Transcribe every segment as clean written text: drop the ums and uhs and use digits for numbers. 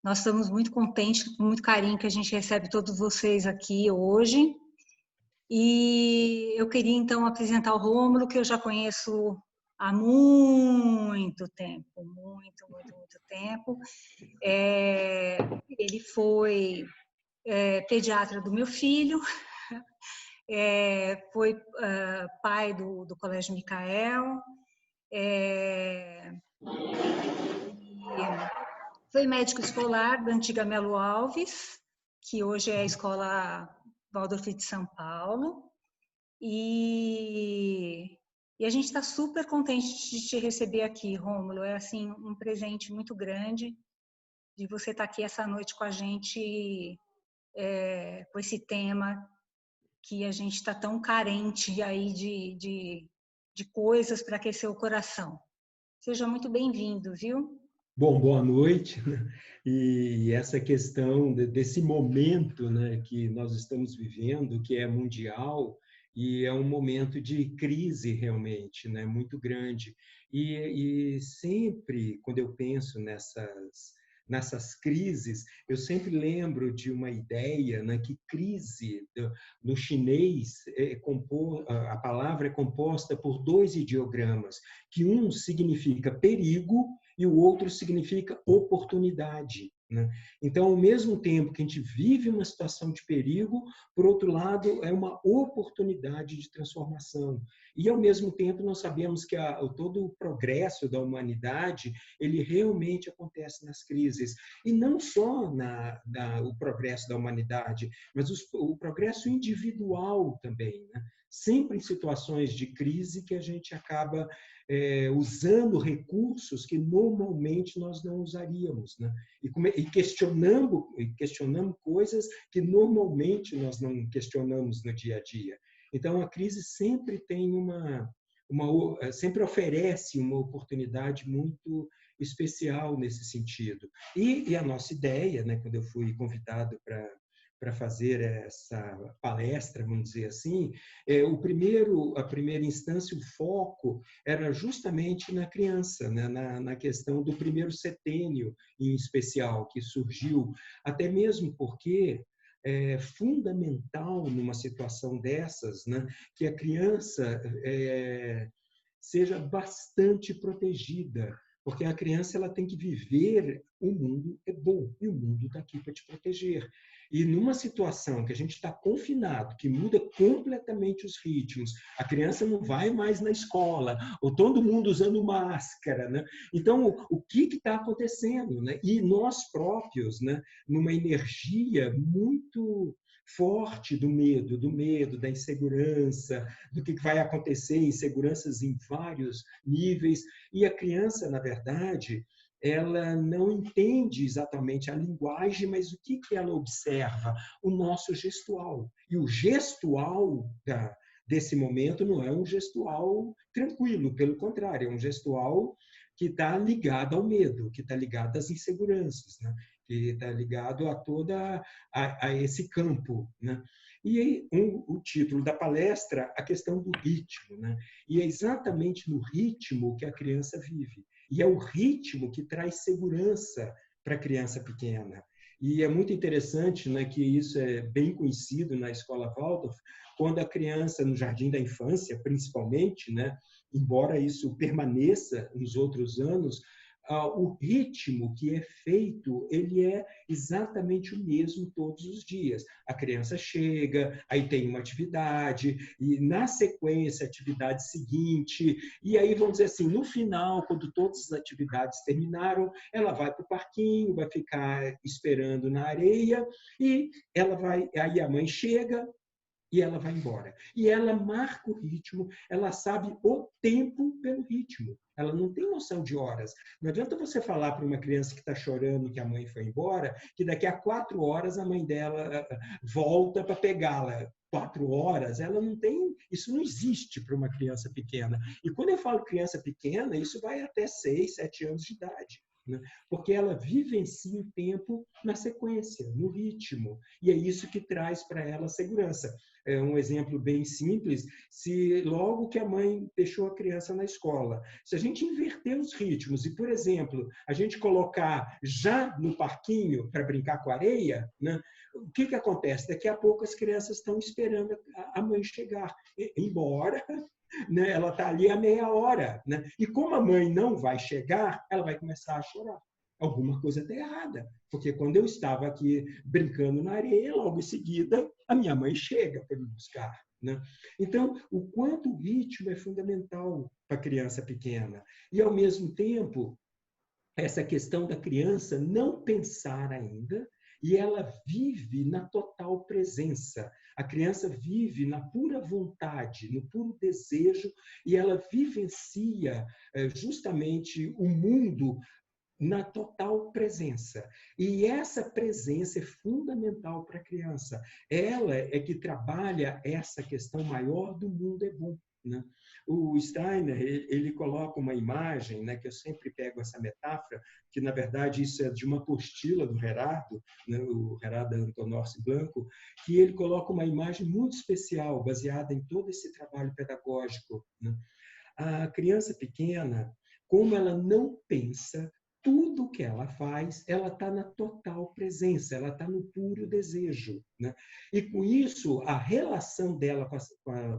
Nós estamos muito contentes, com muito carinho que a gente recebe todos vocês aqui hoje. E eu queria então apresentar o Rômulo, que eu já conheço há muito tempo, muito tempo. Ele foi pediatra do meu filho, foi pai do Colégio Micael, foi médico escolar da antiga Melo Alves, que hoje é a Escola Waldorf de São Paulo. E a gente está super contente de te receber aqui, Rômulo. É assim um presente muito grande de você estar aqui essa noite com a gente, com esse tema que a gente está tão carente aí de coisas para aquecer o coração. Seja muito bem-vindo, viu? Bom, boa noite. E essa questão desse momento, né, que nós estamos vivendo, que é mundial, e é um momento de crise realmente, né, muito grande. E sempre, quando eu penso nessas crises, eu sempre lembro de uma ideia, né, que crise, no chinês, a palavra é composta por dois ideogramas, que um significa perigo e o outro significa oportunidade, né? Então, ao mesmo tempo que a gente vive uma situação de perigo, por outro lado, é uma oportunidade de transformação. E, ao mesmo tempo, nós sabemos que todo o progresso da humanidade, ele realmente acontece nas crises. E não só o progresso da humanidade, mas o progresso individual também, né? Sempre em situações de crise que a gente acaba usando recursos que normalmente nós não usaríamos, né? E questionando coisas que normalmente nós não questionamos no dia a dia. Então, a crise sempre tem sempre oferece uma oportunidade muito especial nesse sentido. E a nossa ideia, né, quando eu fui convidado para fazer essa palestra, vamos dizer assim, a primeira instância, o foco era justamente na criança, né? na questão do primeiro setênio, em especial, que surgiu, até mesmo porque é fundamental numa situação dessas, né, que a criança seja bastante protegida, porque a criança ela tem que viver, o mundo é bom e o mundo está aqui para te proteger. E numa situação que a gente está confinado, que muda completamente os ritmos, a criança não vai mais na escola, ou todo mundo usando máscara, né? Então, o que está acontecendo, né? E nós próprios, né, numa energia muito forte do medo, da insegurança, do que vai acontecer, inseguranças em vários níveis. E a criança, na verdade, ela não entende exatamente a linguagem, mas o que ela observa? O nosso gestual. E o gestual desse momento não é um gestual tranquilo, pelo contrário, é um gestual que está ligado ao medo, que está ligado às inseguranças, né? Que está ligado a esse campo, né? E o título da palestra, a questão do ritmo, né? E é exatamente no ritmo que a criança vive. E é o ritmo que traz segurança para a criança pequena. E é muito interessante, né, que isso é bem conhecido na escola Waldorf, quando a criança, no jardim da infância, principalmente, né, embora isso permaneça nos outros anos, o ritmo que é feito, ele é exatamente o mesmo todos os dias. A criança chega, aí tem uma atividade, e na sequência, a atividade seguinte, e aí, vamos dizer assim, no final, quando todas as atividades terminaram, ela vai para o parquinho, vai ficar esperando na areia, e aí a mãe chega, e ela vai embora. E ela marca o ritmo, ela sabe o tempo pelo ritmo. Ela não tem noção de horas. Não adianta você falar para uma criança que está chorando que a mãe foi embora, que daqui a 4 horas a mãe dela volta para pegá-la. 4 horas, ela não tem... Isso não existe para uma criança pequena. E quando eu falo criança pequena, isso vai até 6, 7 anos de idade, né? Porque ela vivencia o tempo na sequência, no ritmo. E é isso que traz para ela segurança. um exemplo bem simples, se logo que a mãe deixou a criança na escola, se a gente inverter os ritmos e, por exemplo, a gente colocar já no parquinho para brincar com areia, né? O que acontece? Daqui a pouco as crianças estão esperando a mãe chegar, embora, né, ela está ali a meia hora. Né? E como a mãe não vai chegar, ela vai começar a chorar. Alguma coisa está errada, porque quando eu estava aqui brincando na areia, logo em seguida a minha mãe chega para me buscar. Né? Então, o quanto o ritmo é fundamental para a criança pequena. E, ao mesmo tempo, essa questão da criança não pensar ainda, e ela vive na total presença. A criança vive na pura vontade, no puro desejo, e ela vivencia justamente o mundo na total presença. E essa presença é fundamental para a criança. Ela é que trabalha essa questão maior do mundo é bom. Né? O Steiner, ele coloca uma imagem, né, que eu sempre pego essa metáfora, que na verdade isso é de uma apostila do Gerardo, né, o Gerardo Antonorsi Blanco, que ele coloca uma imagem muito especial, baseada em todo esse trabalho pedagógico. Né? A criança pequena, como ela não pensa, tudo que ela faz, ela está na total presença, ela está no puro desejo. Né? E, com isso, a relação dela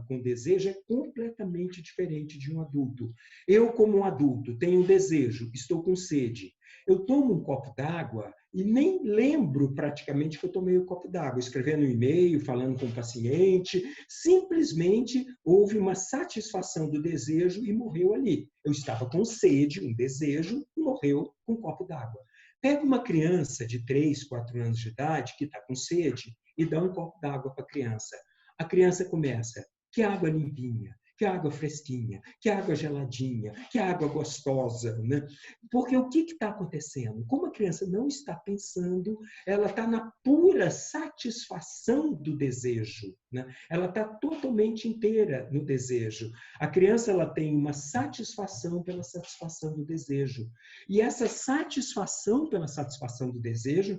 com o desejo é completamente diferente de um adulto. Eu, como um adulto, tenho um desejo, estou com sede. Eu tomo um copo d'água e nem lembro praticamente que eu tomei o copo d'água, escrevendo um e-mail, falando com o paciente, simplesmente houve uma satisfação do desejo e morreu ali. Eu estava com sede, um desejo, e morreu com um copo d'água. Pega uma criança de 3, 4 anos de idade que está com sede e dá um copo d'água para a criança. A criança começa, que água limpinha, que água fresquinha, que água geladinha, que água gostosa. Né? Porque o que está acontecendo? Como a criança não está pensando, ela está na pura satisfação do desejo. Né? Ela está totalmente inteira no desejo. A criança ela tem uma satisfação pela satisfação do desejo. E essa satisfação pela satisfação do desejo,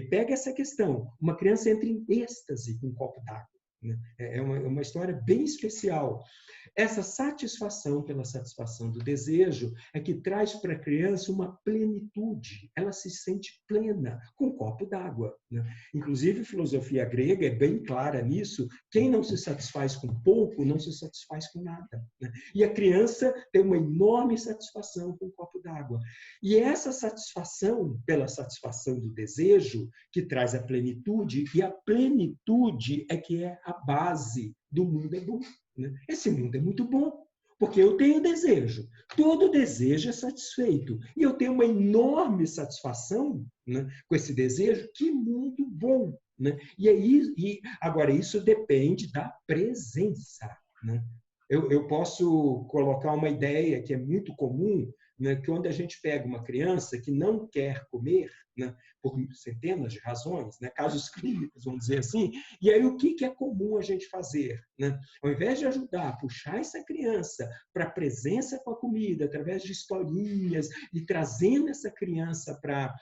pega essa questão. Uma criança entra em êxtase com um copo d'água. É uma história bem especial. Essa satisfação pela satisfação do desejo é que traz para a criança uma plenitude. Ela se sente plena com um copo d'água. Né? Inclusive, a filosofia grega é bem clara nisso. Quem não se satisfaz com pouco, não se satisfaz com nada. Né? E a criança tem uma enorme satisfação com um copo d'água. E essa satisfação pela satisfação do desejo que traz a plenitude, e a plenitude é que é a base do mundo é bom. Né? Esse mundo é muito bom, porque eu tenho desejo. Todo desejo é satisfeito. E eu tenho uma enorme satisfação, né, com esse desejo. Que mundo bom! Né? Agora, isso depende da presença. Né? Eu posso colocar uma ideia que é muito comum, né, que quando a gente pega uma criança que não quer comer, né, por centenas de razões, né, casos clínicos, vamos dizer assim, e aí o que é comum a gente fazer? Né? Ao invés de ajudar, puxar essa criança para a presença com a comida, através de historinhas, e trazendo essa criança para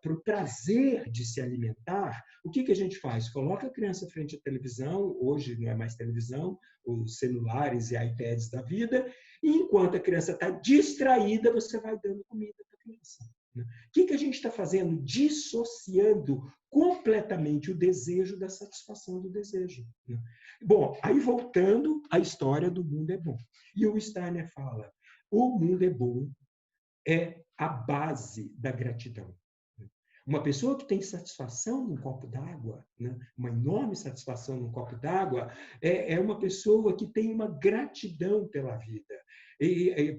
o prazer de se alimentar, o que a gente faz? Coloca a criança frente à televisão, hoje não é mais televisão, os celulares e iPads da vida, e enquanto a criança está distraída, você vai dando comida para a criança. O que a gente está fazendo? Dissociando completamente o desejo da satisfação do desejo. Bom, aí voltando à história do mundo é bom. E o Steiner fala, o mundo é bom é a base da gratidão. Uma pessoa que tem satisfação num copo d'água, né? Uma enorme satisfação num copo d'água, é uma pessoa que tem uma gratidão pela vida.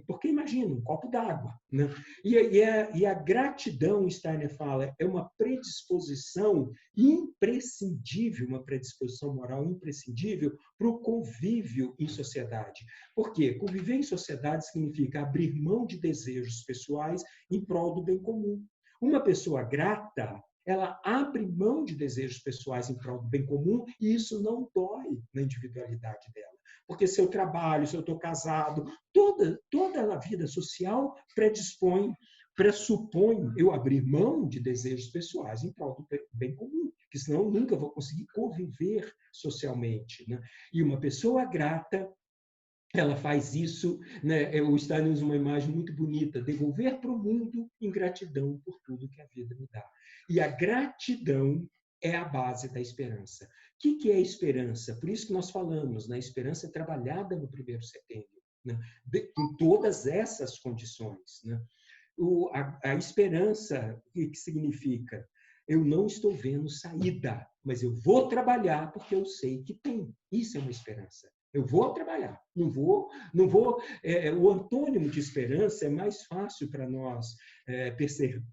Porque imagina, um copo d'água. Né? E a gratidão, Steiner fala, é uma predisposição imprescindível, uma predisposição moral imprescindível para o convívio em sociedade. Por quê? Conviver em sociedade significa abrir mão de desejos pessoais em prol do bem comum. Uma pessoa grata, ela abre mão de desejos pessoais em prol do bem comum e isso não dói na individualidade dela. Porque se eu trabalho, se eu estou casado, toda a vida social predispõe pressupõe eu abrir mão de desejos pessoais em prol do bem comum, porque senão eu nunca vou conseguir conviver socialmente, né? E uma pessoa grata, ela faz isso, né? O Steiner usa uma imagem muito bonita: devolver para o mundo em gratidão por tudo que a vida me dá. E a gratidão é a base da esperança. O que é esperança? Por isso que nós falamos, né? A esperança é trabalhada no 1º setembro, né? Em todas essas condições, né? A esperança, o que significa? Eu não estou vendo saída, mas eu vou trabalhar porque eu sei que tem. Isso é uma esperança. Eu vou trabalhar, não vou. O antônimo de esperança é mais fácil para nós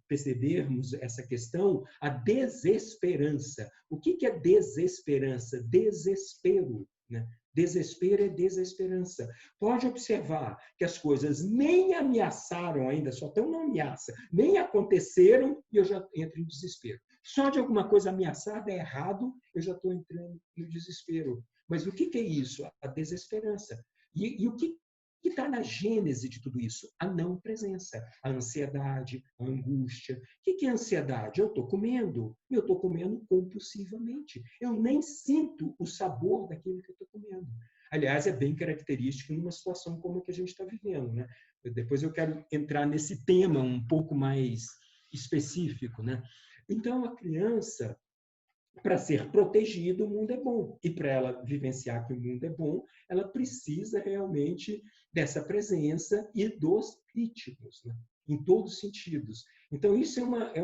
percebermos essa questão, a desesperança. O que é desesperança? Desespero, né? Desespero é desesperança. Pode observar que as coisas nem ameaçaram ainda, só estão na ameaça, nem aconteceram e eu já entro em desespero. Só de alguma coisa ameaçada é errado, eu já estou entrando no desespero. Mas o que é isso? A desesperança. E o que está na gênese de tudo isso? A não presença, a ansiedade, a angústia. O que é ansiedade? Eu estou comendo compulsivamente. Eu nem sinto o sabor daquilo que eu estou comendo. Aliás, é bem característico numa situação como a que a gente está vivendo, né? Depois eu quero entrar nesse tema um pouco mais específico, né? Então, a criança, para ser protegida, o mundo é bom. E para ela vivenciar que o mundo é bom, ela precisa realmente dessa presença e dos ritmos, né? Em todos os sentidos. Então, isso é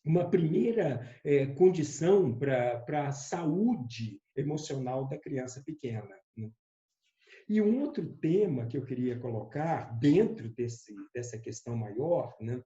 uma primeira condição para a saúde emocional da criança pequena, né? E um outro tema que eu queria colocar dentro dessa questão maior, né,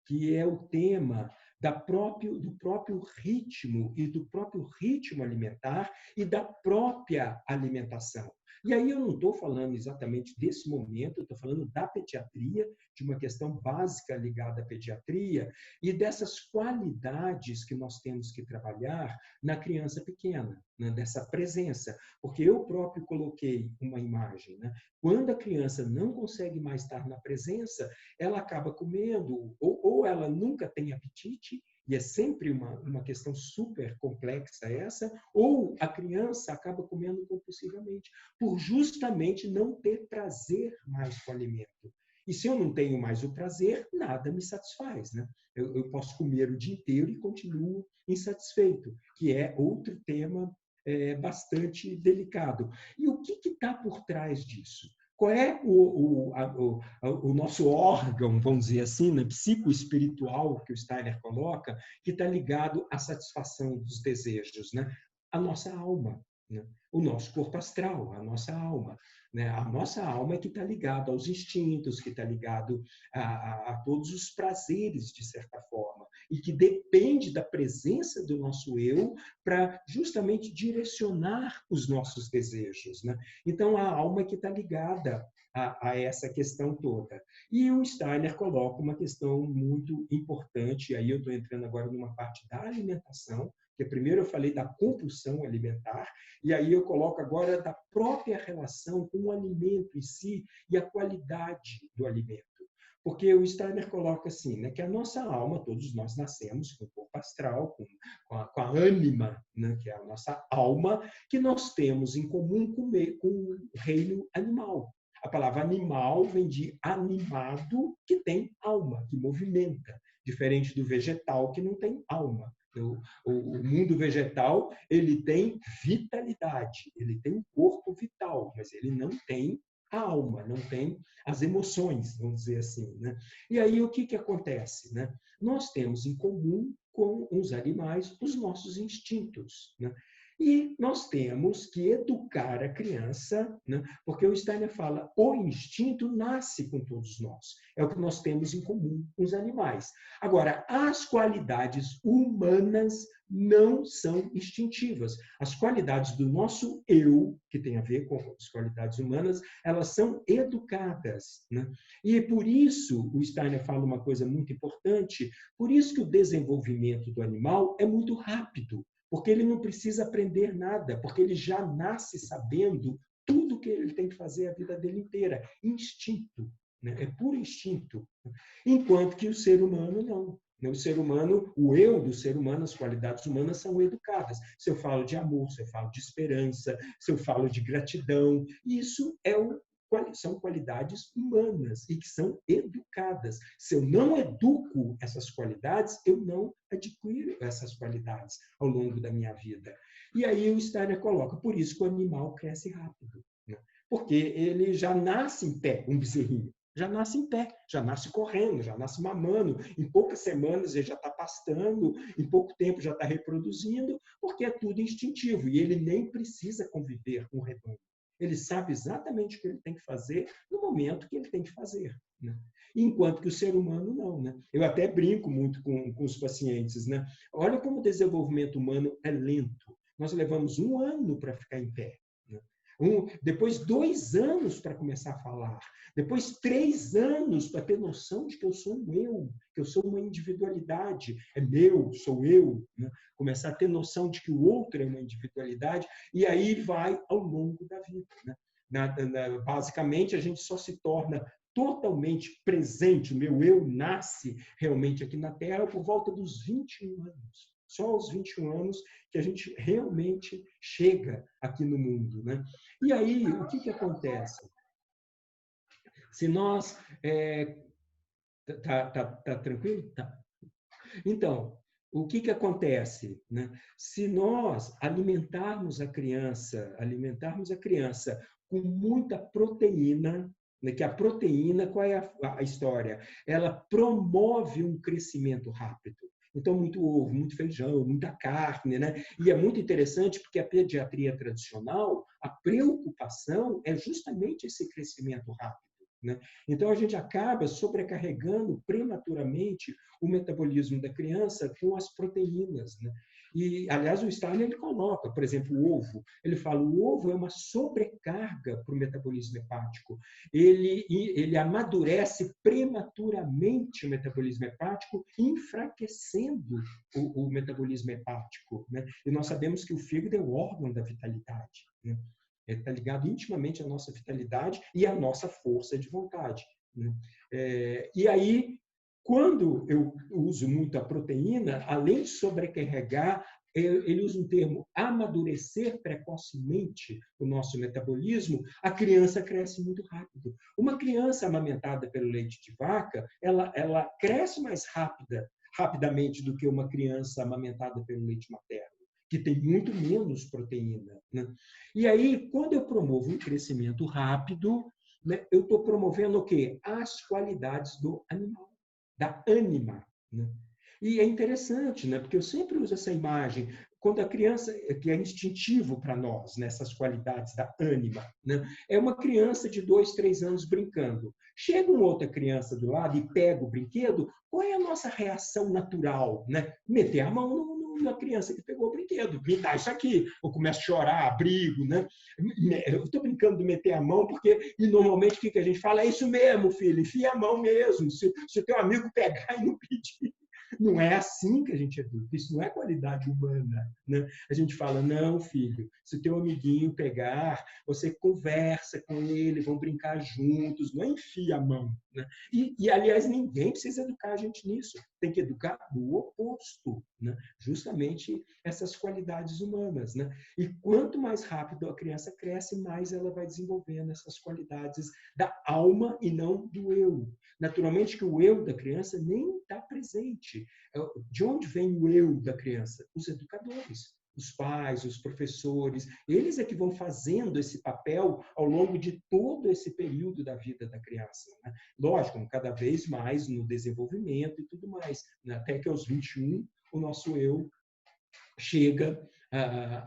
que é o tema do próprio ritmo e do próprio ritmo alimentar e da própria alimentação. E aí eu não estou falando exatamente desse momento, eu estou falando da pediatria, de uma questão básica ligada à pediatria e dessas qualidades que nós temos que trabalhar na criança pequena, né? Dessa presença. Porque eu próprio coloquei uma imagem, né? Quando a criança não consegue mais estar na presença, ela acaba comendo, ou ela nunca tem apetite, e é sempre uma questão super complexa essa, ou a criança acaba comendo compulsivamente, por justamente não ter prazer mais com o alimento. E se eu não tenho mais o prazer, nada me satisfaz, né? Eu posso comer o dia inteiro e continuo insatisfeito, que é outro tema bastante delicado. E o que está por trás disso? Qual é o nosso órgão, vamos dizer assim, né, psicoespiritual, que o Steiner coloca, que está ligado à satisfação dos desejos, né? A nossa alma, né? O nosso corpo astral, a nossa alma, né? A nossa alma é que está ligado aos instintos, que está ligado a todos os prazeres, de certa forma, e que depende da presença do nosso eu para justamente direcionar os nossos desejos, né? Então, a alma é que está ligada a essa questão toda. E o Steiner coloca uma questão muito importante, e aí eu estou entrando agora numa parte da alimentação, que primeiro eu falei da compulsão alimentar, e aí eu coloco agora da própria relação com o alimento em si e a qualidade do alimento. Porque o Steiner coloca assim, né, que a nossa alma, todos nós nascemos com o corpo astral, com a ânima, né, que é a nossa alma, que nós temos em comum com o reino animal. A palavra animal vem de animado, que tem alma, que movimenta, diferente do vegetal, que não tem alma. O mundo vegetal, ele tem vitalidade, ele tem um corpo vital, mas ele não tem a alma, não tem as emoções, vamos dizer assim, né? E aí o que acontece, né? Nós temos em comum com os animais os nossos instintos, né? E nós temos que educar a criança, né? Porque o Steiner fala, o instinto nasce com todos nós. É o que nós temos em comum com os animais. Agora, as qualidades humanas não são instintivas. As qualidades do nosso eu, que tem a ver com as qualidades humanas, elas são educadas, né? E por isso, o Steiner fala uma coisa muito importante, por isso que o desenvolvimento do animal é muito rápido, porque ele não precisa aprender nada, porque ele já nasce sabendo tudo que ele tem que fazer a vida dele inteira. Instinto. né? É puro instinto. Enquanto que o ser humano não. O ser humano, o eu do ser humano, as qualidades humanas são educadas. Se eu falo de amor, se eu falo de esperança, se eu falo de gratidão, isso são qualidades humanas e que são educadas. Se eu não educo essas qualidades, eu não adquiro essas qualidades ao longo da minha vida. E aí o Steiner coloca, por isso que o animal cresce rápido, né? Porque ele já nasce em pé, um bezerrinho. Já nasce em pé, já nasce correndo, já nasce mamando. Em poucas semanas ele já está pastando, em pouco tempo já está reproduzindo, porque é tudo instintivo e ele nem precisa conviver com o rebanho. Ele sabe exatamente o que ele tem que fazer no momento que ele tem que fazer, né? Enquanto que o ser humano não, né? Eu até brinco muito com os pacientes, né? Olha como o desenvolvimento humano é lento. Nós levamos 1 ano para ficar em pé, né? Depois 2 anos para começar a falar, depois 3 anos para ter noção de que eu sou um eu, que eu sou uma individualidade, é meu, sou eu, né? Começar a ter noção de que o outro é uma individualidade, e aí vai ao longo da vida, né? Basicamente, a gente só se torna totalmente presente, o meu eu nasce realmente aqui na Terra por volta dos 21 anos. Só aos 21 anos que a gente realmente chega aqui no mundo, né? E aí, o que acontece? Se nós... Tá tranquilo? Tá. Então, o que acontece, né? Se nós alimentarmos a criança com muita proteína, né? Que a proteína, qual é a história? Ela promove um crescimento rápido. Então, muito ovo, muito feijão, muita carne, né? E é muito interessante porque a pediatria tradicional, a preocupação é justamente esse crescimento rápido, né? Então, a gente acaba sobrecarregando prematuramente o metabolismo da criança com as proteínas, né? E, aliás, o Steiner ele coloca, por exemplo, o ovo. Ele fala o ovo é uma sobrecarga para o metabolismo hepático. Ele amadurece prematuramente o metabolismo hepático, enfraquecendo o metabolismo hepático, né? E nós sabemos que o fígado é o órgão da vitalidade, né? Ele está ligado intimamente à nossa vitalidade e à nossa força de vontade, né? E aí, quando eu uso muito a proteína, além de sobrecarregar, ele usa um termo amadurecer precocemente o nosso metabolismo, a criança cresce muito rápido. Uma criança amamentada pelo leite de vaca, ela cresce mais rapidamente do que uma criança amamentada pelo leite materno, que tem muito menos proteína, né? E aí, quando eu promovo um crescimento rápido, né, eu estou promovendo o quê? As qualidades do animal, da ânima, né? E é interessante, né? Porque eu sempre uso essa imagem. Quando a criança, que é instintivo para nós, nessas qualidades da ânima, né? É uma criança de 2, 3 anos brincando. Chega uma outra criança do lado e pega o brinquedo, qual é a nossa reação natural, né? Meter a mão na criança que pegou o brinquedo, me dá isso aqui, eu começo a chorar, brigo, né? Eu estou brincando de meter a mão, porque e normalmente o que a gente fala? É isso mesmo, filho, enfia a mão mesmo, se o teu amigo pegar e não pedir. Não é assim que a gente educa, isso não é qualidade humana, né? A gente fala, não, filho, se o teu amiguinho pegar, você conversa com ele, vão brincar juntos, não enfia a mão, né? Aliás, ninguém precisa educar a gente nisso, tem que educar no oposto, né? Justamente essas qualidades humanas, né? E quanto mais rápido a criança cresce, mais ela vai desenvolvendo essas qualidades da alma e não do eu. Naturalmente que o eu da criança nem está presente. De onde vem o eu da criança? Os educadores, os pais, os professores. Eles é que vão fazendo esse papel ao longo de todo esse período da vida da criança, né? Lógico, cada vez mais no desenvolvimento e tudo mais, né? Até que aos 21, o nosso eu chega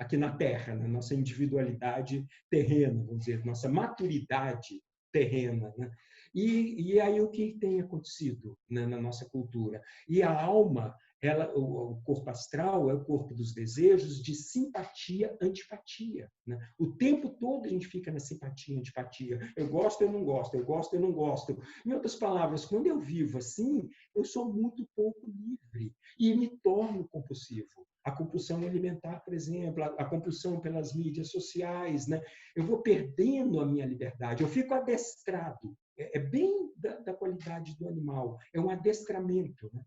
aqui na Terra, na nossa individualidade terrena, vamos dizer, nossa maturidade terrena, né? E aí o que tem acontecido, né, na nossa cultura? E a alma, o corpo astral é o corpo dos desejos de simpatia, antipatia, né? O tempo todo a gente fica na simpatia, antipatia. Eu gosto, eu não gosto, eu gosto, eu não gosto. Em outras palavras, quando eu vivo assim, eu sou muito pouco livre e me torno compulsivo. A compulsão alimentar, por exemplo, a compulsão pelas mídias sociais, né? Eu vou perdendo a minha liberdade, eu fico adestrado. É bem da qualidade do animal, é um adestramento, né?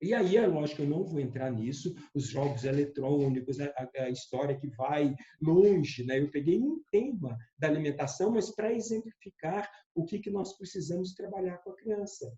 E aí, é lógico, eu não vou entrar nisso, os jogos eletrônicos, a história que vai longe, né? Eu peguei um tema da alimentação, mas para exemplificar o que nós precisamos trabalhar com a criança.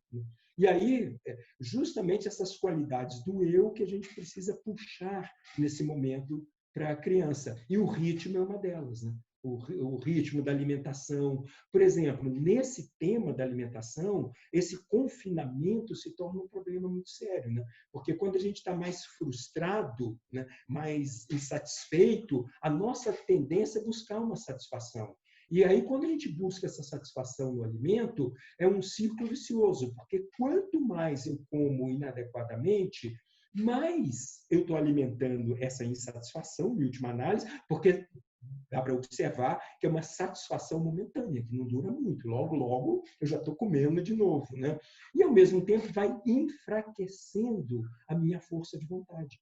E aí, justamente essas qualidades do eu que a gente precisa puxar nesse momento para a criança. E o ritmo é uma delas, né? O ritmo da alimentação. Por exemplo, nesse tema da alimentação, esse confinamento se torna um problema muito sério, né? Porque quando a gente está mais frustrado, né, mais insatisfeito, a nossa tendência é buscar uma satisfação. E aí, quando a gente busca essa satisfação no alimento, é um círculo vicioso, porque quanto mais eu como inadequadamente, mais eu estou alimentando essa insatisfação, em última análise, porque dá para observar que é uma satisfação momentânea, que não dura muito. Logo, logo, eu já estou comendo de novo, né? E, ao mesmo tempo, vai enfraquecendo a minha força de vontade.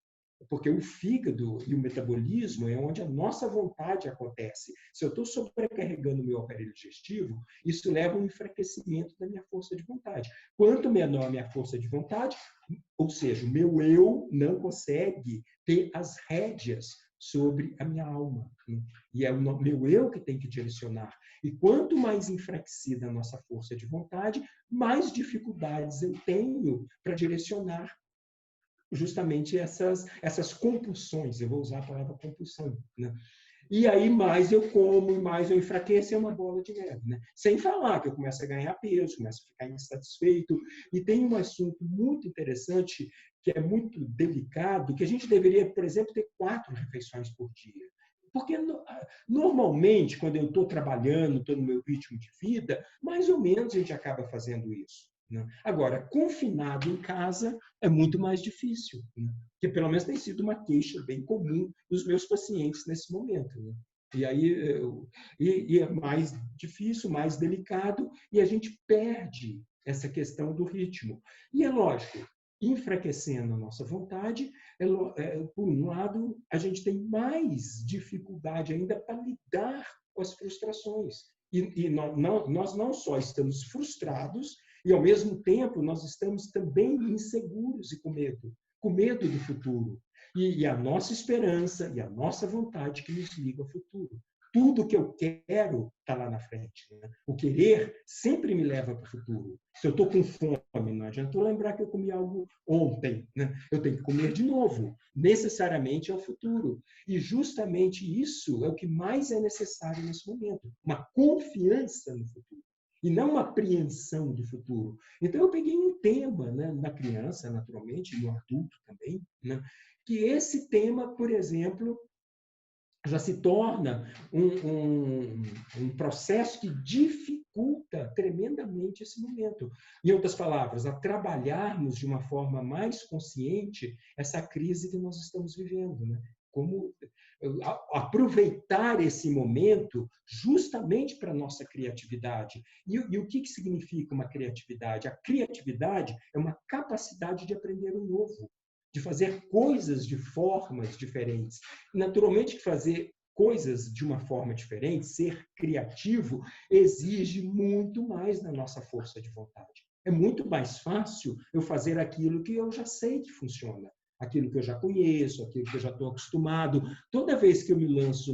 Porque o fígado e o metabolismo é onde a nossa vontade acontece. Se eu estou sobrecarregando o meu aparelho digestivo, isso leva a um enfraquecimento da minha força de vontade. Quanto menor a minha força de vontade, ou seja, o meu eu não consegue ter as rédeas sobre a minha alma. E é o meu eu que tem que direcionar. E quanto mais enfraquecida a nossa força de vontade, mais dificuldades eu tenho para direcionar justamente essas compulsões. Eu vou usar a palavra compulsão, né? E aí mais eu como, mais eu enfraqueço, é uma bola de neve, né? Sem falar que eu começo a ganhar peso, começo a ficar insatisfeito. E tem um assunto muito interessante, que é muito delicado, que a gente deveria, por exemplo, ter 4 refeições por dia. Porque, normalmente, quando eu estou trabalhando, estou no meu ritmo de vida, mais ou menos a gente acaba fazendo isso, né? Agora, confinado em casa é muito mais difícil, né? Que pelo menos tem sido uma queixa bem comum dos meus pacientes nesse momento, né? E aí é mais difícil, mais delicado, e a gente perde essa questão do ritmo. E é lógico, enfraquecendo a nossa vontade, por um lado, a gente tem mais dificuldade ainda para lidar com as frustrações. E nós não só estamos frustrados, e ao mesmo tempo nós estamos também inseguros e com medo do futuro. E a nossa esperança e a nossa vontade que nos liga ao futuro. Tudo que eu quero está lá na frente, né? O querer sempre me leva para o futuro. Se eu estou com fome, não adianta eu lembrar que eu comi algo ontem, né? Eu tenho que comer de novo. Necessariamente é o futuro. E justamente isso é o que mais é necessário nesse momento. Uma confiança no futuro. E não uma apreensão do futuro. Então, eu peguei um tema, né, na criança, naturalmente, e no adulto também, né, que esse tema, por exemplo, já se torna um processo que dificulta tremendamente esse momento. Em outras palavras, a trabalharmos de uma forma mais consciente essa crise que nós estamos vivendo, né? Como aproveitar esse momento justamente para a nossa criatividade. E o que significa uma criatividade? A criatividade é uma capacidade de aprender o novo, de fazer coisas de formas diferentes. Naturalmente, fazer coisas de uma forma diferente, ser criativo, exige muito mais da nossa força de vontade. É muito mais fácil eu fazer aquilo que eu já sei que funciona, aquilo que eu já conheço, aquilo que eu já estou acostumado. Toda vez que eu me lanço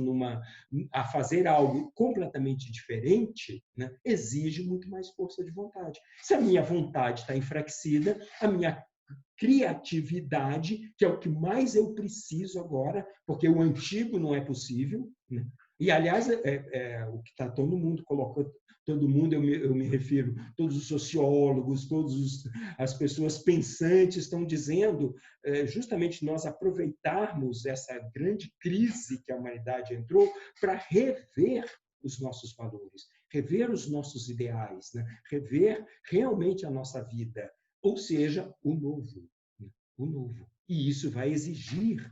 a fazer algo completamente diferente, né, exige muito mais força de vontade. Se a minha vontade está enfraquecida, a minha criatividade, que é o que mais eu preciso agora, porque o antigo não é possível, né? E, aliás, o que está todo mundo colocando, todo mundo, eu me refiro, todos os sociólogos, todas as pessoas pensantes estão dizendo justamente nós aproveitarmos essa grande crise que a humanidade entrou para rever os nossos valores, rever os nossos ideais, né? Rever realmente a nossa vida. Ou seja, o novo. O novo. E isso vai exigir.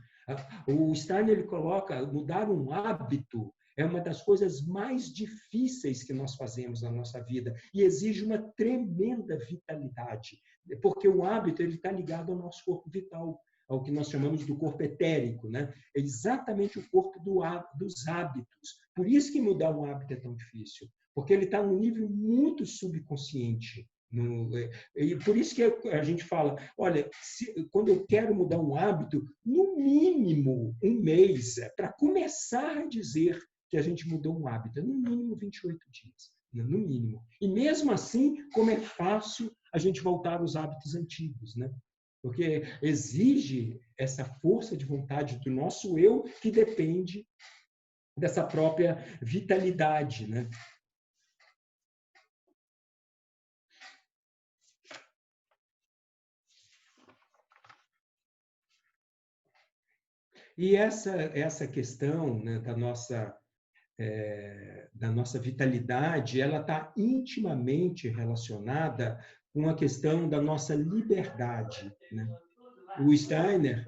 O Steiner ele coloca, mudar um hábito é uma das coisas mais difíceis que nós fazemos na nossa vida e exige uma tremenda vitalidade, porque o hábito ele está ligado ao nosso corpo vital, ao que nós chamamos do corpo etérico, né? É exatamente o corpo dos hábitos. Por isso que mudar um hábito é tão difícil, porque ele está num nível muito subconsciente. E por isso que a gente fala, olha, quando eu quero mudar um hábito, no mínimo um mês, para começar a dizer que a gente mudou um hábito, no mínimo 28 dias, no mínimo. E mesmo assim, como é fácil a gente voltar aos hábitos antigos, né? Porque exige essa força de vontade do nosso eu que depende dessa própria vitalidade, né? E essa questão, né, da nossa vitalidade, ela está intimamente relacionada com a questão da nossa liberdade, né? O Steiner,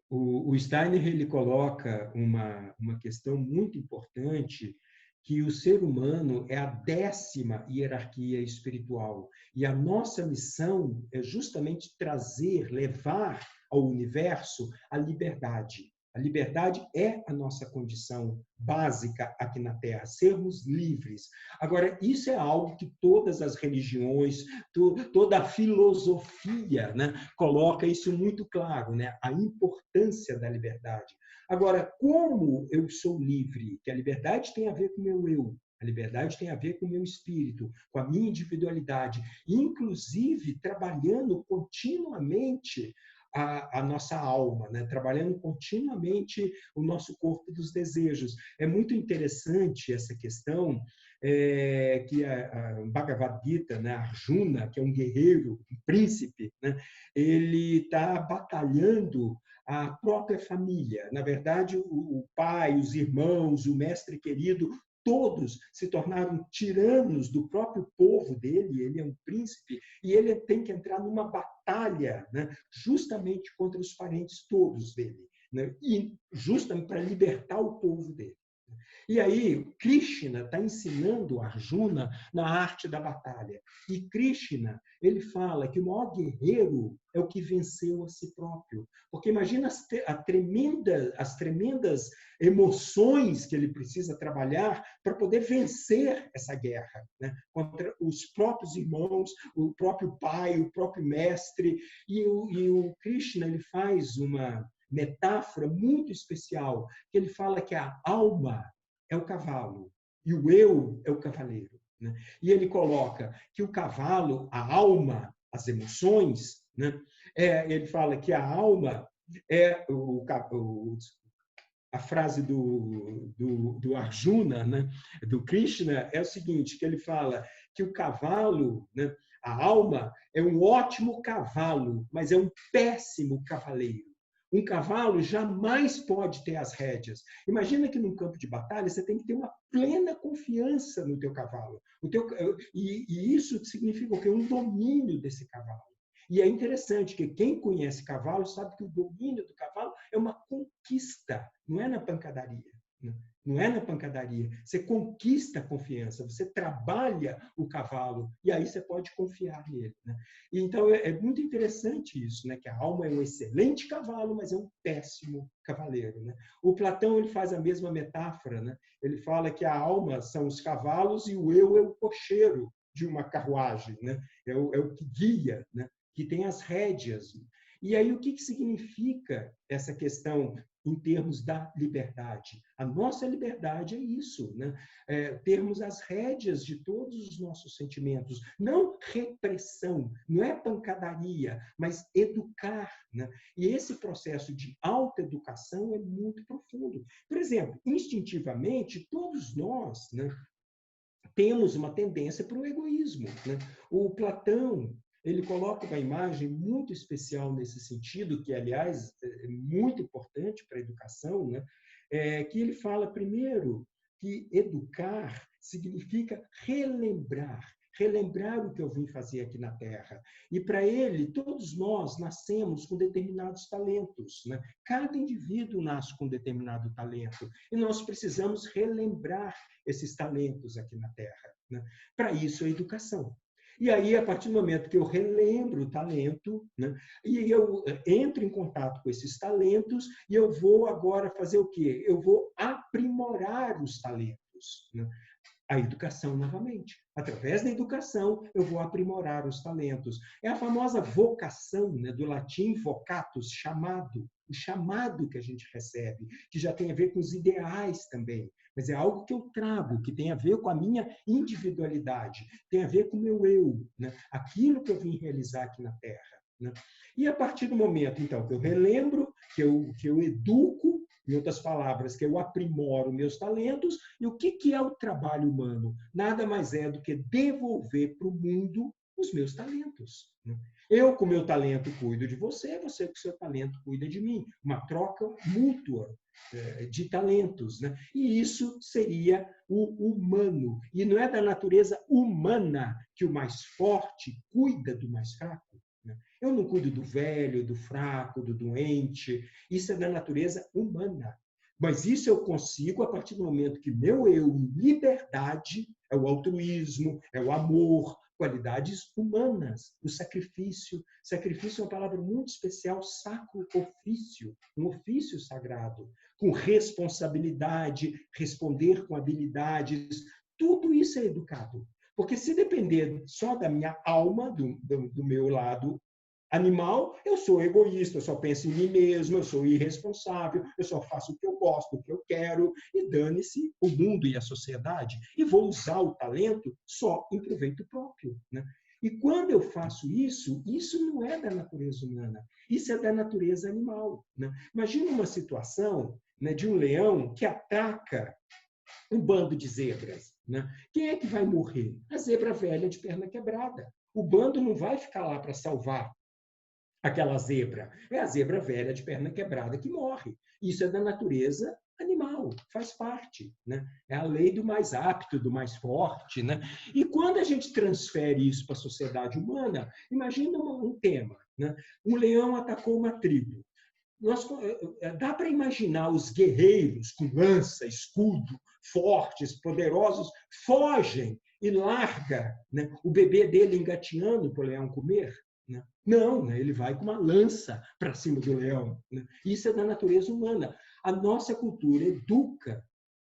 o Steiner ele coloca uma questão muito importante, que o ser humano é a 10ª hierarquia espiritual. E a nossa missão é justamente trazer, levar ao universo a liberdade. A liberdade é a nossa condição básica aqui na Terra, sermos livres. Agora, isso é algo que todas as religiões, toda a filosofia, né, coloca isso muito claro, né, a importância da liberdade. Agora, como eu sou livre? Que a liberdade tem a ver com o meu eu, a liberdade tem a ver com o meu espírito, com a minha individualidade, inclusive trabalhando continuamente a nossa alma, né? Trabalhando continuamente o nosso corpo dos desejos. É muito interessante essa questão que a Bhagavad Gita, né? Arjuna, que é um guerreiro, um príncipe, né? Ele está batalhando a própria família. Na verdade, o pai, os irmãos, o mestre querido, todos se tornaram tiranos do próprio povo dele, ele é um príncipe, e ele tem que entrar numa batalha, né, justamente contra os parentes todos dele, né, e justamente para libertar o povo dele. E aí, Krishna está ensinando Arjuna na arte da batalha. E Krishna, ele fala que o maior guerreiro é o que venceu a si próprio. Porque imagina as tremendas emoções que ele precisa trabalhar para poder vencer essa guerra, né? Contra os próprios irmãos, o próprio pai, o próprio mestre. E o Krishna ele faz uma metáfora muito especial, que ele fala que a alma é o cavalo e o eu é o cavaleiro, né? E ele coloca que o cavalo, a alma, as emoções, né? Ele fala que a alma é a frase do Arjuna, né? Do Krishna, é o seguinte, que ele fala que o cavalo, né? A alma é um ótimo cavalo, mas é um péssimo cavaleiro. Um cavalo jamais pode ter as rédeas. Imagina que num campo de batalha você tem que ter uma plena confiança no teu cavalo. E isso significa o quê? Um domínio desse cavalo. E é interessante que quem conhece cavalo sabe que o domínio do cavalo é uma conquista, não é na pancadaria. Não é na pancadaria. Você conquista a confiança, você trabalha o cavalo e aí você pode confiar nele, né? Então é muito interessante isso, né? Que a alma é um excelente cavalo, mas é um péssimo cavaleiro, né? O Platão ele faz a mesma metáfora, né? Ele fala que a alma são os cavalos e o eu é o cocheiro de uma carruagem, né? É o que guia, né? Que tem as rédeas. E aí o que significa essa questão em termos da liberdade? A nossa liberdade é isso, né? Termos as rédeas de todos os nossos sentimentos, não repressão, não é pancadaria, mas educar, né? E esse processo de autoeducação é muito profundo. Por exemplo, instintivamente, todos nós, né, temos uma tendência para o egoísmo, né? O Platão ele coloca uma imagem muito especial nesse sentido, que, aliás, é muito importante para a educação, né? Que ele fala, primeiro, que educar significa relembrar. relembrar o que eu vim fazer aqui na Terra. E para ele, todos nós nascemos com determinados talentos, né? Cada indivíduo nasce com determinado talento e nós precisamos relembrar esses talentos aqui na Terra, né? Para isso, a educação. E aí, a partir do momento que eu relembro o talento, né, e eu entro em contato com esses talentos, e eu vou agora fazer o quê? Eu vou aprimorar os talentos, né? A educação novamente. Através da educação, eu vou aprimorar os talentos. É a famosa vocação, né, do latim vocatus, chamado. O chamado que a gente recebe, que já tem a ver com os ideais também. Mas é algo que eu trago, que tem a ver com a minha individualidade, tem a ver com o meu eu, né? Aquilo que eu vim realizar aqui na Terra, né? E a partir do momento, então, que eu relembro, que eu educo, em outras palavras, que eu aprimoro meus talentos, e o que é o trabalho humano? Nada mais é do que devolver para o mundo os meus talentos, né? Eu, com meu talento, cuido de você, você, com seu talento, cuida de mim. Uma troca mútua de talentos, né? E isso seria o humano. E não é da natureza humana que o mais forte cuida do mais fraco, né? Eu não cuido do velho, do fraco, do doente. Isso é da natureza humana. Mas isso eu consigo a partir do momento que meu eu, em liberdade, é o altruísmo, é o amor, qualidades humanas, o sacrifício. Sacrifício é uma palavra muito especial, sacro ofício, um ofício sagrado, com responsabilidade, responder com habilidades. Tudo isso é educado. Porque se depender só da minha alma, do meu lado animal, eu sou egoísta, eu só penso em mim mesmo, eu sou irresponsável, eu só faço o que eu gosto, o que eu quero, e dane-se o mundo e a sociedade. E vou usar o talento só em proveito próprio, né? E quando eu faço isso, isso não é da natureza humana, isso é da natureza animal, né? Imagina uma situação, né, de um leão que ataca um bando de zebras, né? Quem é que vai morrer? A zebra velha de perna quebrada. O bando não vai ficar lá para salvar aquela zebra. É a zebra velha de perna quebrada que morre. Isso é da natureza animal, faz parte, né? É a lei do mais apto, do mais forte, né? E quando a gente transfere isso para a sociedade humana, imagina um tema, né? Um leão atacou uma tribo. Dá para imaginar os guerreiros com lança, escudo, fortes, poderosos, fogem e larga, né, o bebê dele engateando para o leão comer? Né? Não, né, ele vai com uma lança para cima do leão. Né? Isso é da natureza humana. A nossa cultura educa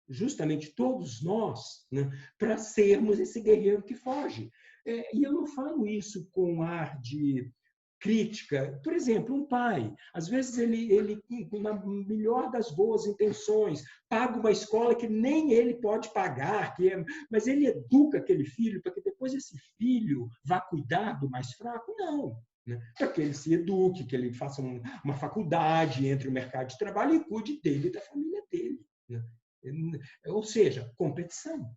justamente todos nós, né, para sermos esse guerreiro que foge. E eu não falo isso com ar de crítica. Por exemplo, um pai, às vezes ele na melhor das boas intenções, paga uma escola que nem ele pode pagar, mas ele educa aquele filho para que depois esse filho vá cuidar do mais fraco? Não. Né? Para que ele se eduque, que ele faça uma faculdade, entre o mercado de trabalho e cuide dele e da família dele. Né? Ou seja, competição.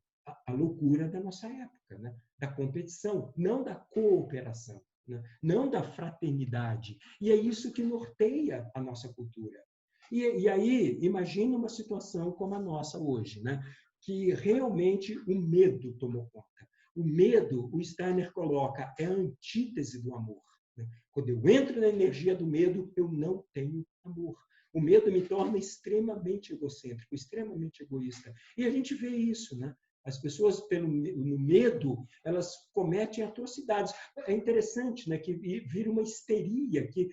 A loucura da nossa época, né? Da competição, não da cooperação, né? Não da fraternidade. E é isso que norteia a nossa cultura. E aí, imagine uma situação como a nossa hoje, né? Que realmente o medo tomou conta. O medo, o Steiner coloca, é a antítese do amor. Né? Quando eu entro na energia do medo, eu não tenho amor. O medo me torna extremamente egocêntrico, extremamente egoísta. E a gente vê isso, né? As pessoas, no medo, elas cometem atrocidades. É interessante, né, que vira uma histeria, que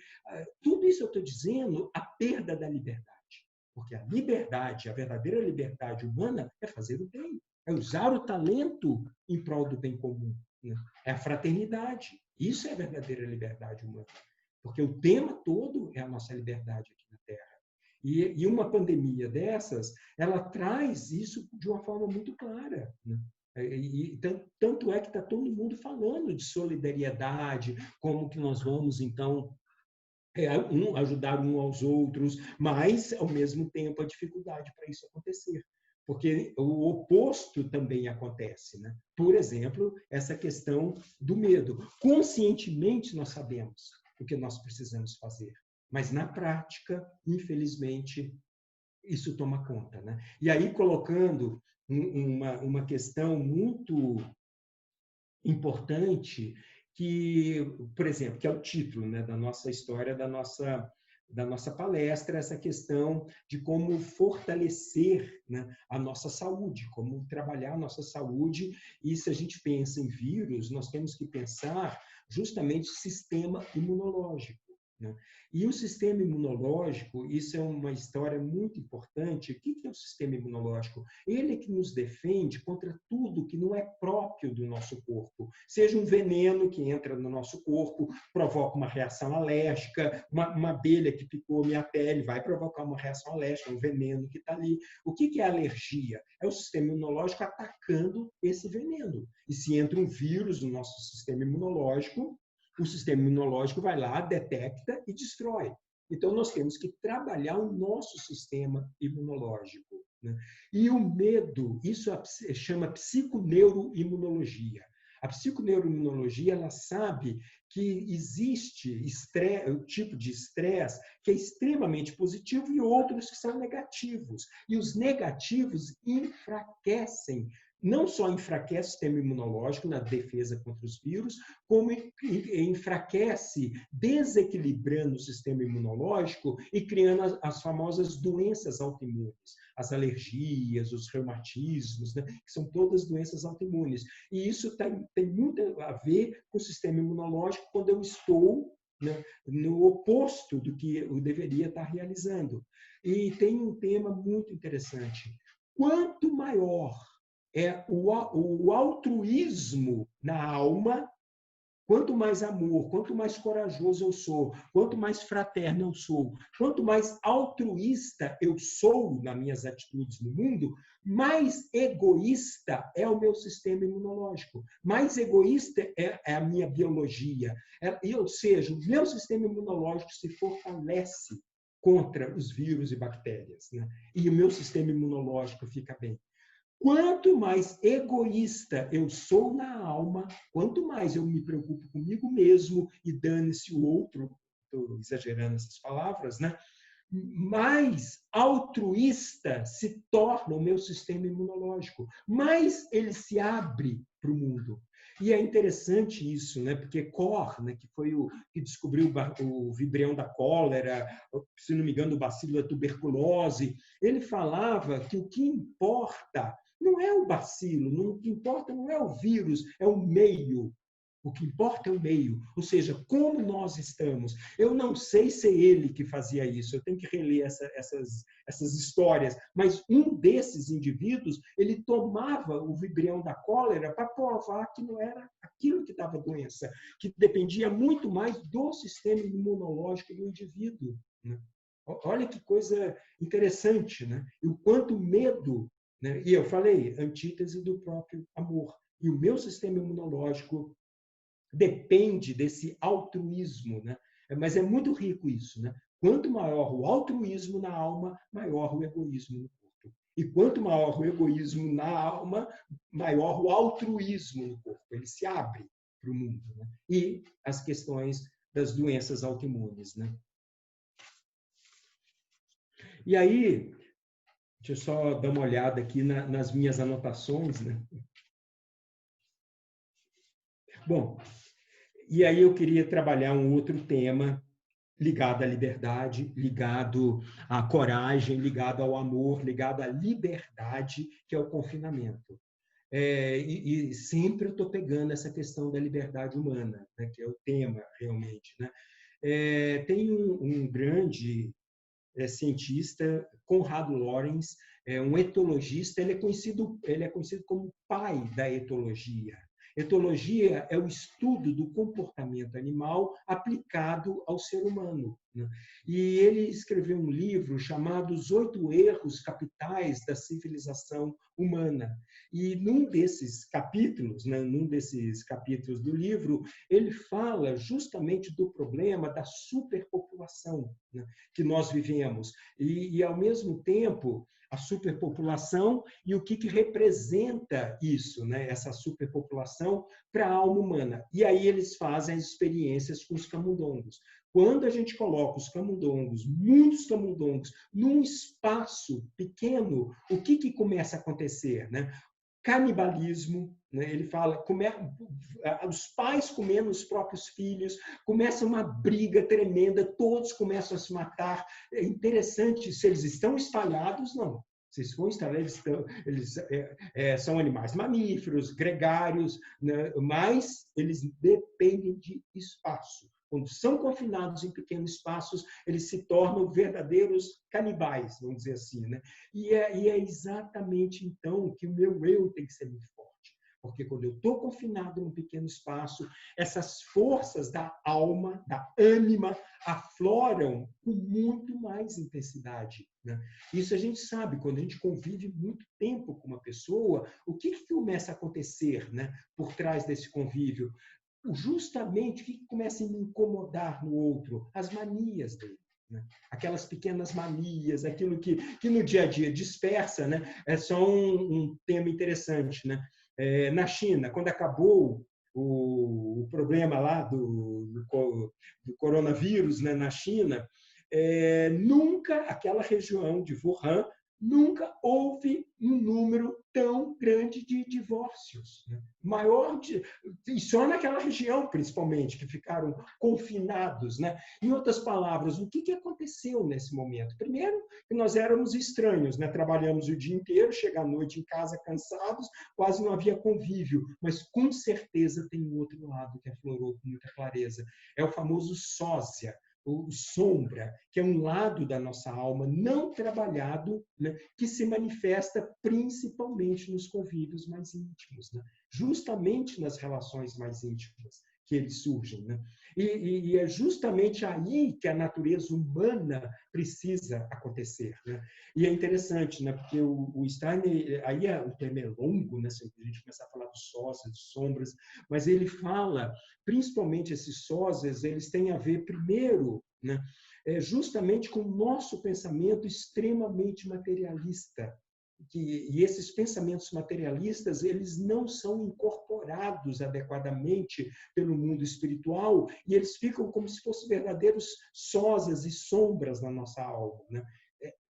tudo isso eu estou dizendo, a perda da liberdade. Porque a liberdade, a verdadeira liberdade humana é fazer o bem, é usar o talento em prol do bem comum. Né? É a fraternidade. Isso é a verdadeira liberdade humana. Porque o tema todo é a nossa liberdade aqui na Terra. E uma pandemia dessas, ela traz isso de uma forma muito clara. Né? E tanto é que está todo mundo falando de solidariedade, como que nós vamos, então, ajudar uns aos outros, mas, ao mesmo tempo, a dificuldade para isso acontecer. Porque o oposto também acontece. Né? Por exemplo, essa questão do medo. Conscientemente, nós sabemos o que nós precisamos fazer. Mas, na prática, infelizmente, isso toma conta. Né? E aí, colocando uma questão muito importante que, por exemplo, que é o título, né, da nossa história, da nossa palestra, essa questão de como fortalecer, né, a nossa saúde, como trabalhar a nossa saúde. E se a gente pensa em vírus, nós temos que pensar justamente o sistema imunológico, né? E o sistema imunológico, isso é uma história muito importante. O que é o sistema imunológico? Ele é que nos defende contra tudo que não é próprio do nosso corpo. Seja um veneno que entra no nosso corpo, provoca uma reação alérgica, uma abelha que picou minha pele vai provocar uma reação alérgica, um veneno que está ali. O que é alergia? É o sistema imunológico atacando esse veneno. E se entra um vírus no nosso sistema imunológico, o sistema imunológico vai lá, detecta e destrói. Então, nós temos que trabalhar o nosso sistema imunológico, né? E o medo, isso chama psiconeuroimunologia. A psiconeuroimunologia, ela sabe que existe um tipo de estresse que é extremamente positivo e outros que são negativos. E os negativos enfraquecem, não só enfraquece o sistema imunológico na defesa contra os vírus, como enfraquece, desequilibrando o sistema imunológico e criando as famosas doenças autoimunes, as alergias, os reumatismos, né, que são todas doenças autoimunes. E isso tem muito a ver com o sistema imunológico quando eu estou, né, no oposto do que eu deveria estar realizando. E tem um tema muito interessante. Quanto maior é o altruísmo na alma, quanto mais amor, quanto mais corajoso eu sou, quanto mais fraterno eu sou, quanto mais altruísta eu sou nas minhas atitudes no mundo, mais egoísta é o meu sistema imunológico, mais egoísta é a minha biologia. Ou seja, o meu sistema imunológico se fortalece contra os vírus e bactérias, né? E o meu sistema imunológico fica bem. Quanto mais egoísta eu sou na alma, quanto mais eu me preocupo comigo mesmo e dane-se o outro, estou exagerando essas palavras, né? Mais altruísta se torna o meu sistema imunológico, mais ele se abre para o mundo. E é interessante isso, né? Porque Koch, né, que foi o que descobriu o vibrião da cólera, se não me engano, o bacilo da tuberculose, ele falava que o que importa não é o bacilo, o que importa não é o vírus, é o meio. O que importa é o meio, ou seja, como nós estamos. Eu não sei se é ele que fazia isso, eu tenho que reler essas histórias, mas um desses indivíduos, ele tomava o vibrião da cólera para provar que não era aquilo que dava doença, que dependia muito mais do sistema imunológico do indivíduo, né? Olha que coisa interessante, né? E o quanto medo, né? E eu falei, antítese do próprio amor. E o meu sistema imunológico depende desse altruísmo, né? Mas é muito rico isso, né? Quanto maior o altruísmo na alma, maior o egoísmo no corpo. E quanto maior o egoísmo na alma, maior o altruísmo no corpo. Ele se abre para o mundo, né? E as questões das doenças autoimunes, né? E aí, deixa eu só dar uma olhada aqui nas minhas anotações, né? Bom, e aí eu queria trabalhar um outro tema ligado à liberdade, ligado à coragem, ligado ao amor, ligado à liberdade, que é o confinamento. E sempre eu estou pegando essa questão da liberdade humana, né, que é o tema realmente, né? Tem um grande cientista, Conrado Lorenz, um etologista, ele é conhecido como o pai da etologia. Etologia é o estudo do comportamento animal aplicado ao ser humano, né? E ele escreveu um livro chamado Os 8 Erros Capitais da Civilização Humana. E num desses capítulos, né, do livro, ele fala justamente do problema da superpopulação, né, que nós vivemos. E, ao mesmo tempo, a superpopulação e o que representa isso, né? Essa superpopulação para a alma humana. E aí eles fazem as experiências com os camundongos. Quando a gente coloca os camundongos, muitos camundongos, num espaço pequeno, o que começa a acontecer, né? canibalismo, né? Ele fala, os pais comendo os próprios filhos, começa uma briga tremenda, todos começam a se matar. É interessante, se eles estão espalhados, não. Se eles estão espalhados, eles são animais mamíferos, gregários, né? Mas eles dependem de espaço. Quando são confinados em pequenos espaços, eles se tornam verdadeiros canibais, vamos dizer assim, né? E é exatamente, então, que o meu eu tem que ser muito forte. Porque quando eu estou confinado num pequeno espaço, essas forças da alma, da ânima, afloram com muito mais intensidade, né? Isso a gente sabe, quando a gente convive muito tempo com uma pessoa, o que começa a acontecer, né, por trás desse convívio? Justamente o que começa a me incomodar no outro? As manias dele. Né? Aquelas pequenas manias, aquilo que no dia a dia dispersa, né? É só um tema interessante. Né? Na China, quando acabou o problema lá do coronavírus, né, na China, nunca aquela região de Wuhan nunca houve um número tão grande de divórcios. Né? E só naquela região, principalmente, que ficaram confinados. Né? Em outras palavras, o que aconteceu nesse momento? Primeiro, que nós éramos estranhos, né? Trabalhamos o dia inteiro, chega à noite em casa cansados, quase não havia convívio, mas com certeza tem um outro lado que aflorou com muita clareza. É o famoso sósia, o sombra, que é um lado da nossa alma não trabalhado, né, que se manifesta principalmente nos convívios mais íntimos, né? Justamente nas relações mais íntimas que eles surgem. Né? E é justamente aí que a natureza humana precisa acontecer. Né? E é interessante, né? Porque o Steiner, aí o tema é longo, né? Se a gente começar a falar dos sósias, de sombras, mas ele fala, principalmente esses sósias, eles têm a ver, primeiro, né, justamente com o nosso pensamento extremamente materialista. E esses pensamentos materialistas, eles não são incorporados adequadamente pelo mundo espiritual e eles ficam como se fossem verdadeiros sósias e sombras na nossa alma. Né?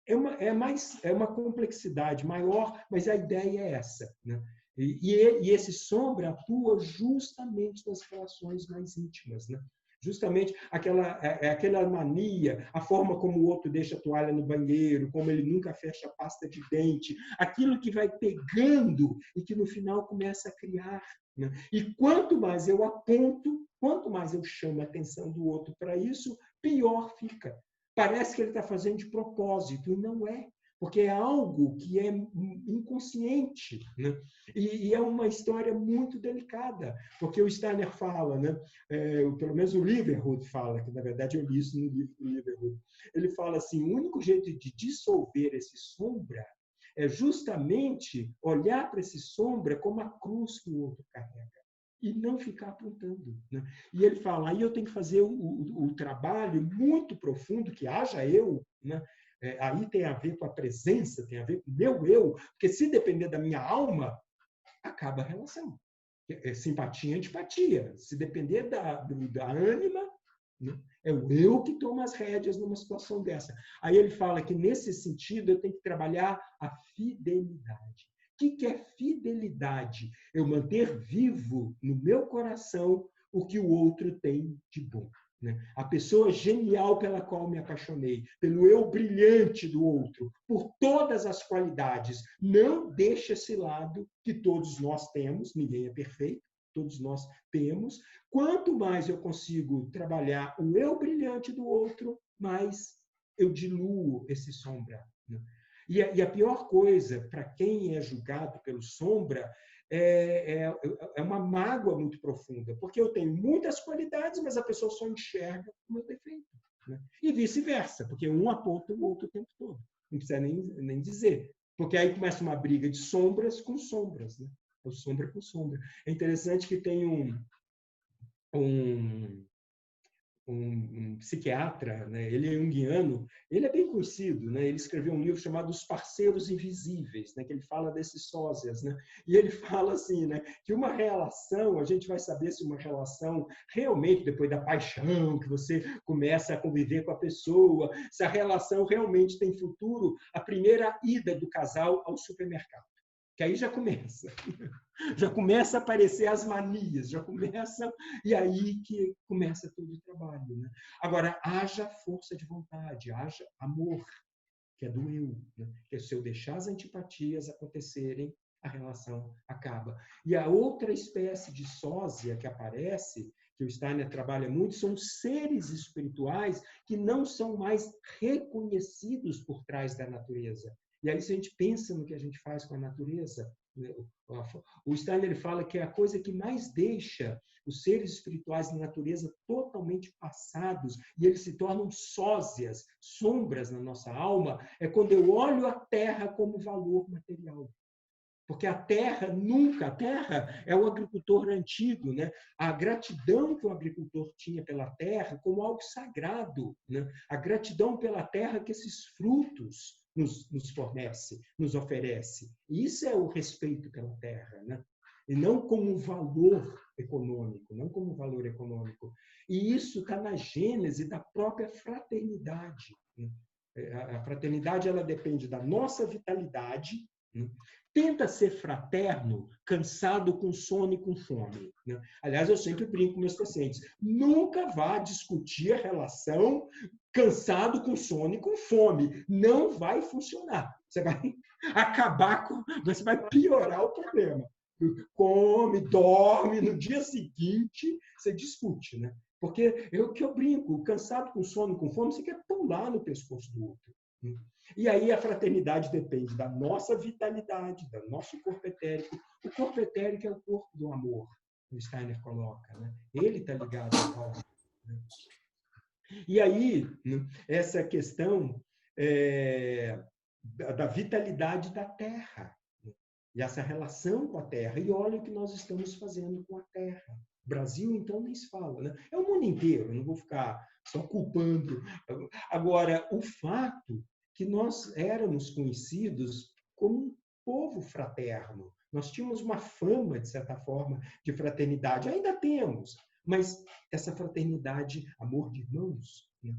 É uma complexidade maior, mas a ideia é essa. Né? E esse sombra atua justamente nas relações mais íntimas. Né? Justamente aquela mania, a forma como o outro deixa a toalha no banheiro, como ele nunca fecha a pasta de dente, aquilo que vai pegando e que no final começa a criar. Né? E quanto mais eu aponto, quanto mais eu chamo a atenção do outro para isso, pior fica. Parece que ele está fazendo de propósito, e não é. Porque é algo que é inconsciente. Né? E é uma história muito delicada, porque o Steiner fala, né? Pelo menos o Leverhulme fala, que na verdade eu li isso no livro do Leverhulme, ele fala assim, o único jeito de dissolver esse sombra é justamente olhar para esse sombra como a cruz que o outro carrega e não ficar apontando. Né? E ele fala, aí eu tenho que fazer o trabalho muito profundo, que haja eu, né? Aí tem a ver com a presença, tem a ver com o meu eu, porque se depender da minha alma, acaba a relação. Simpatia e antipatia. Se depender da ânima, né, é o eu que toma as rédeas numa situação dessa. Aí ele fala que, nesse sentido, eu tenho que trabalhar a fidelidade. O que é fidelidade? Eu manter vivo no meu coração o que o outro tem de bom. Né? A pessoa genial pela qual me apaixonei, pelo eu brilhante do outro, por todas as qualidades. Não deixe esse lado que todos nós temos, ninguém é perfeito, todos nós temos. Quanto mais eu consigo trabalhar o eu brilhante do outro, mais eu diluo esse sombra. Né? E a pior coisa para quem é julgado pelo sombra é uma mágoa muito profunda, porque eu tenho muitas qualidades, mas a pessoa só enxerga o meu defeito. Né? E vice-versa, porque um aponta o outro o tempo todo. Não precisa nem dizer. Porque aí começa uma briga de sombras com sombras. Né? O sombra com sombra. É interessante que tem um psiquiatra, né? Ele é junguiano, ele é bem conhecido, né? Ele escreveu um livro chamado Os Parceiros Invisíveis, né? Que ele fala desses sósias, né? E ele fala assim, né? Que uma relação, a gente vai saber se uma relação realmente, depois da paixão, que você começa a conviver com a pessoa, se a relação realmente tem futuro, a primeira ida do casal ao supermercado. que aí já começa. Já começa a aparecer as manias, já começa, e aí que começa todo o trabalho, né? Agora, haja força de vontade, haja amor, que é do eu, né? Que é se eu deixar as antipatias acontecerem, a relação acaba. E a outra espécie de sósia que aparece, que o Steiner trabalha muito, são seres espirituais que não são mais reconhecidos por trás da natureza. E aí, se a gente pensa no que a gente faz com a natureza, o Steiner fala que a coisa que mais deixa os seres espirituais na natureza totalmente passados e eles se tornam sósias, sombras na nossa alma, é quando eu olho a terra como valor material. Porque a terra é o agricultor antigo, né? A gratidão que o agricultor tinha pela terra como algo sagrado, né? A gratidão pela terra que esses frutos nos fornece, nos oferece. E isso é o respeito pela terra, né? E não como valor econômico, não como valor econômico. E isso está na gênese da própria fraternidade, né? A fraternidade ela depende da nossa vitalidade, né? Tenta ser fraterno, cansado, com sono e com fome, né? Aliás, eu sempre brinco com meus pacientes, nunca vá discutir a relação cansado, com sono e com fome. Não vai funcionar. Você vai acabar com... Você vai piorar o problema. Come, dorme, no dia seguinte você discute, né? Porque eu brinco, cansado, com sono, com fome, você quer pular no pescoço do outro. E aí a fraternidade depende da nossa vitalidade, do nosso corpo etérico. O corpo etérico é o corpo do amor, o Steiner coloca, né? Ele está ligado ao amor, né? E aí, essa questão da vitalidade da Terra, né? E essa relação com a Terra. E olha o que nós estamos fazendo com a Terra. O Brasil, então, nem se fala, né? É o mundo inteiro, eu não vou ficar só culpando. Agora, o fato que nós éramos conhecidos como um povo fraterno. Nós tínhamos uma fama, de certa forma, de fraternidade. Ainda temos, mas essa fraternidade, amor de irmãos, né?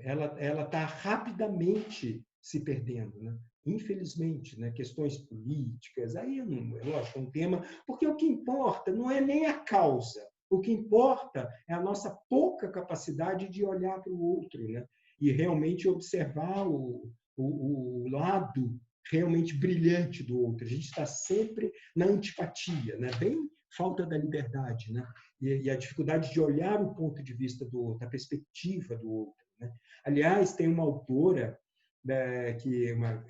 Ela está rapidamente se perdendo, né? Infelizmente, né? Questões políticas, aí não, é lógico, é um tema, porque o que importa não é nem a causa, o que importa é a nossa pouca capacidade de olhar para o outro, né? E realmente observar o lado realmente brilhante do outro. A gente está sempre na antipatia, né? Bem falta da liberdade, né? E a dificuldade de olhar o ponto de vista do outro, a perspectiva do outro, né? Aliás, tem uma autora, né,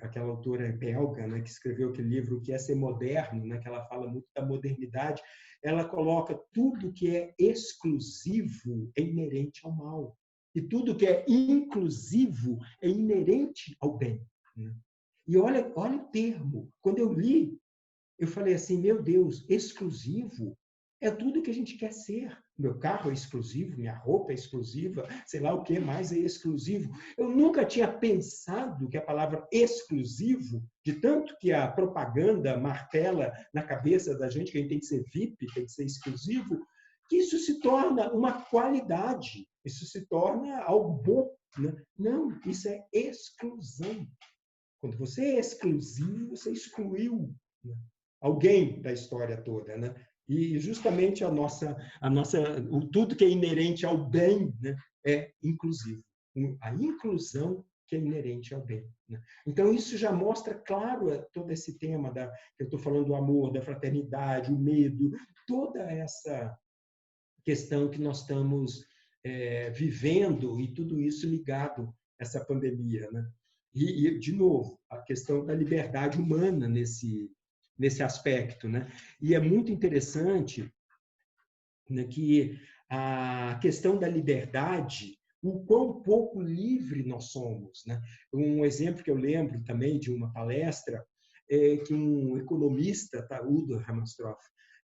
aquela autora belga, né, que escreveu aquele livro que é Ser Moderno, né, que ela fala muito da modernidade. Ela coloca tudo que é exclusivo é inerente ao mal e tudo que é inclusivo é inerente ao bem, né? E olha o termo. Quando eu li, eu falei assim, meu Deus, exclusivo é tudo que a gente quer ser. Meu carro é exclusivo, minha roupa é exclusiva, sei lá o que mais é exclusivo. Eu nunca tinha pensado que a palavra exclusivo, de tanto que a propaganda martela na cabeça da gente que a gente tem que ser VIP, tem que ser exclusivo, que isso se torna uma qualidade, isso se torna algo bom, né? Não, isso é exclusão. Quando você é exclusivo, você excluiu, né, alguém da história toda, né? E justamente tudo que é inerente ao bem, né, é inclusivo. A inclusão que é inerente ao bem, né? Então isso já mostra claro todo esse tema que eu estou falando do amor, da fraternidade, o medo, toda essa questão que nós estamos vivendo e tudo isso ligado a essa pandemia, né? E, de novo, a questão da liberdade humana nesse aspecto, né? E é muito interessante, né, que a questão da liberdade, o quão pouco livre nós somos, né? Um exemplo que eu lembro também de uma palestra é que um economista, Udo Hammerstrom,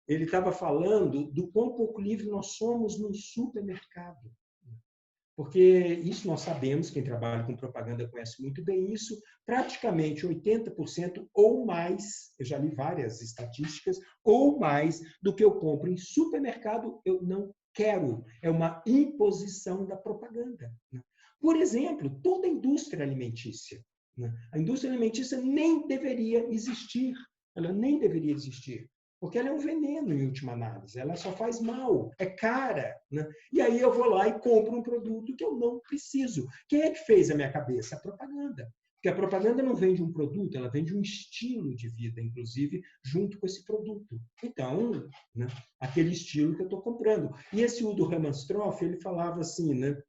ele estava falando do quão pouco livre nós somos no supermercado. Porque isso nós sabemos, quem trabalha com propaganda conhece muito bem isso, praticamente 80% ou mais, eu já li várias estatísticas, ou mais do que eu compro em supermercado, eu não quero. É uma imposição da propaganda, né? Por exemplo, toda a indústria alimentícia, né? A indústria alimentícia nem deveria existir. ela nem deveria existir. Porque ela é um veneno, em última análise. Ela só faz mal, é cara, né? E aí eu vou lá e compro um produto que eu não preciso. Quem é que fez a minha cabeça? A propaganda. Porque a propaganda não vende um produto, ela vende um estilo de vida, inclusive, junto com esse produto. Então, né, aquele estilo que eu estou comprando. E esse Udo Ramanstroff, ele falava assim, né,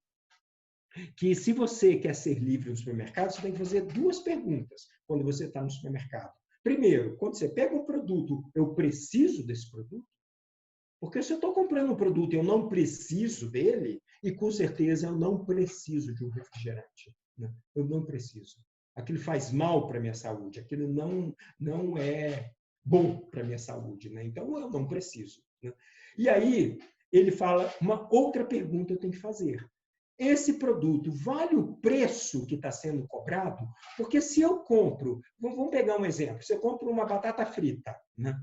que se você quer ser livre no supermercado, você tem que fazer duas perguntas quando você está no supermercado. Primeiro, quando você pega um produto, eu preciso desse produto? Porque se eu estou comprando um produto e eu não preciso dele, e com certeza eu não preciso de um refrigerante. Né? Eu não preciso. Aquilo faz mal para a minha saúde, aquilo não é bom para a minha saúde. Né? Então, eu não preciso. Né? E aí, ele fala, uma outra pergunta eu tenho que fazer. Esse produto vale o preço que está sendo cobrado? Porque se eu compro, vamos pegar um exemplo, você compra uma batata frita, né?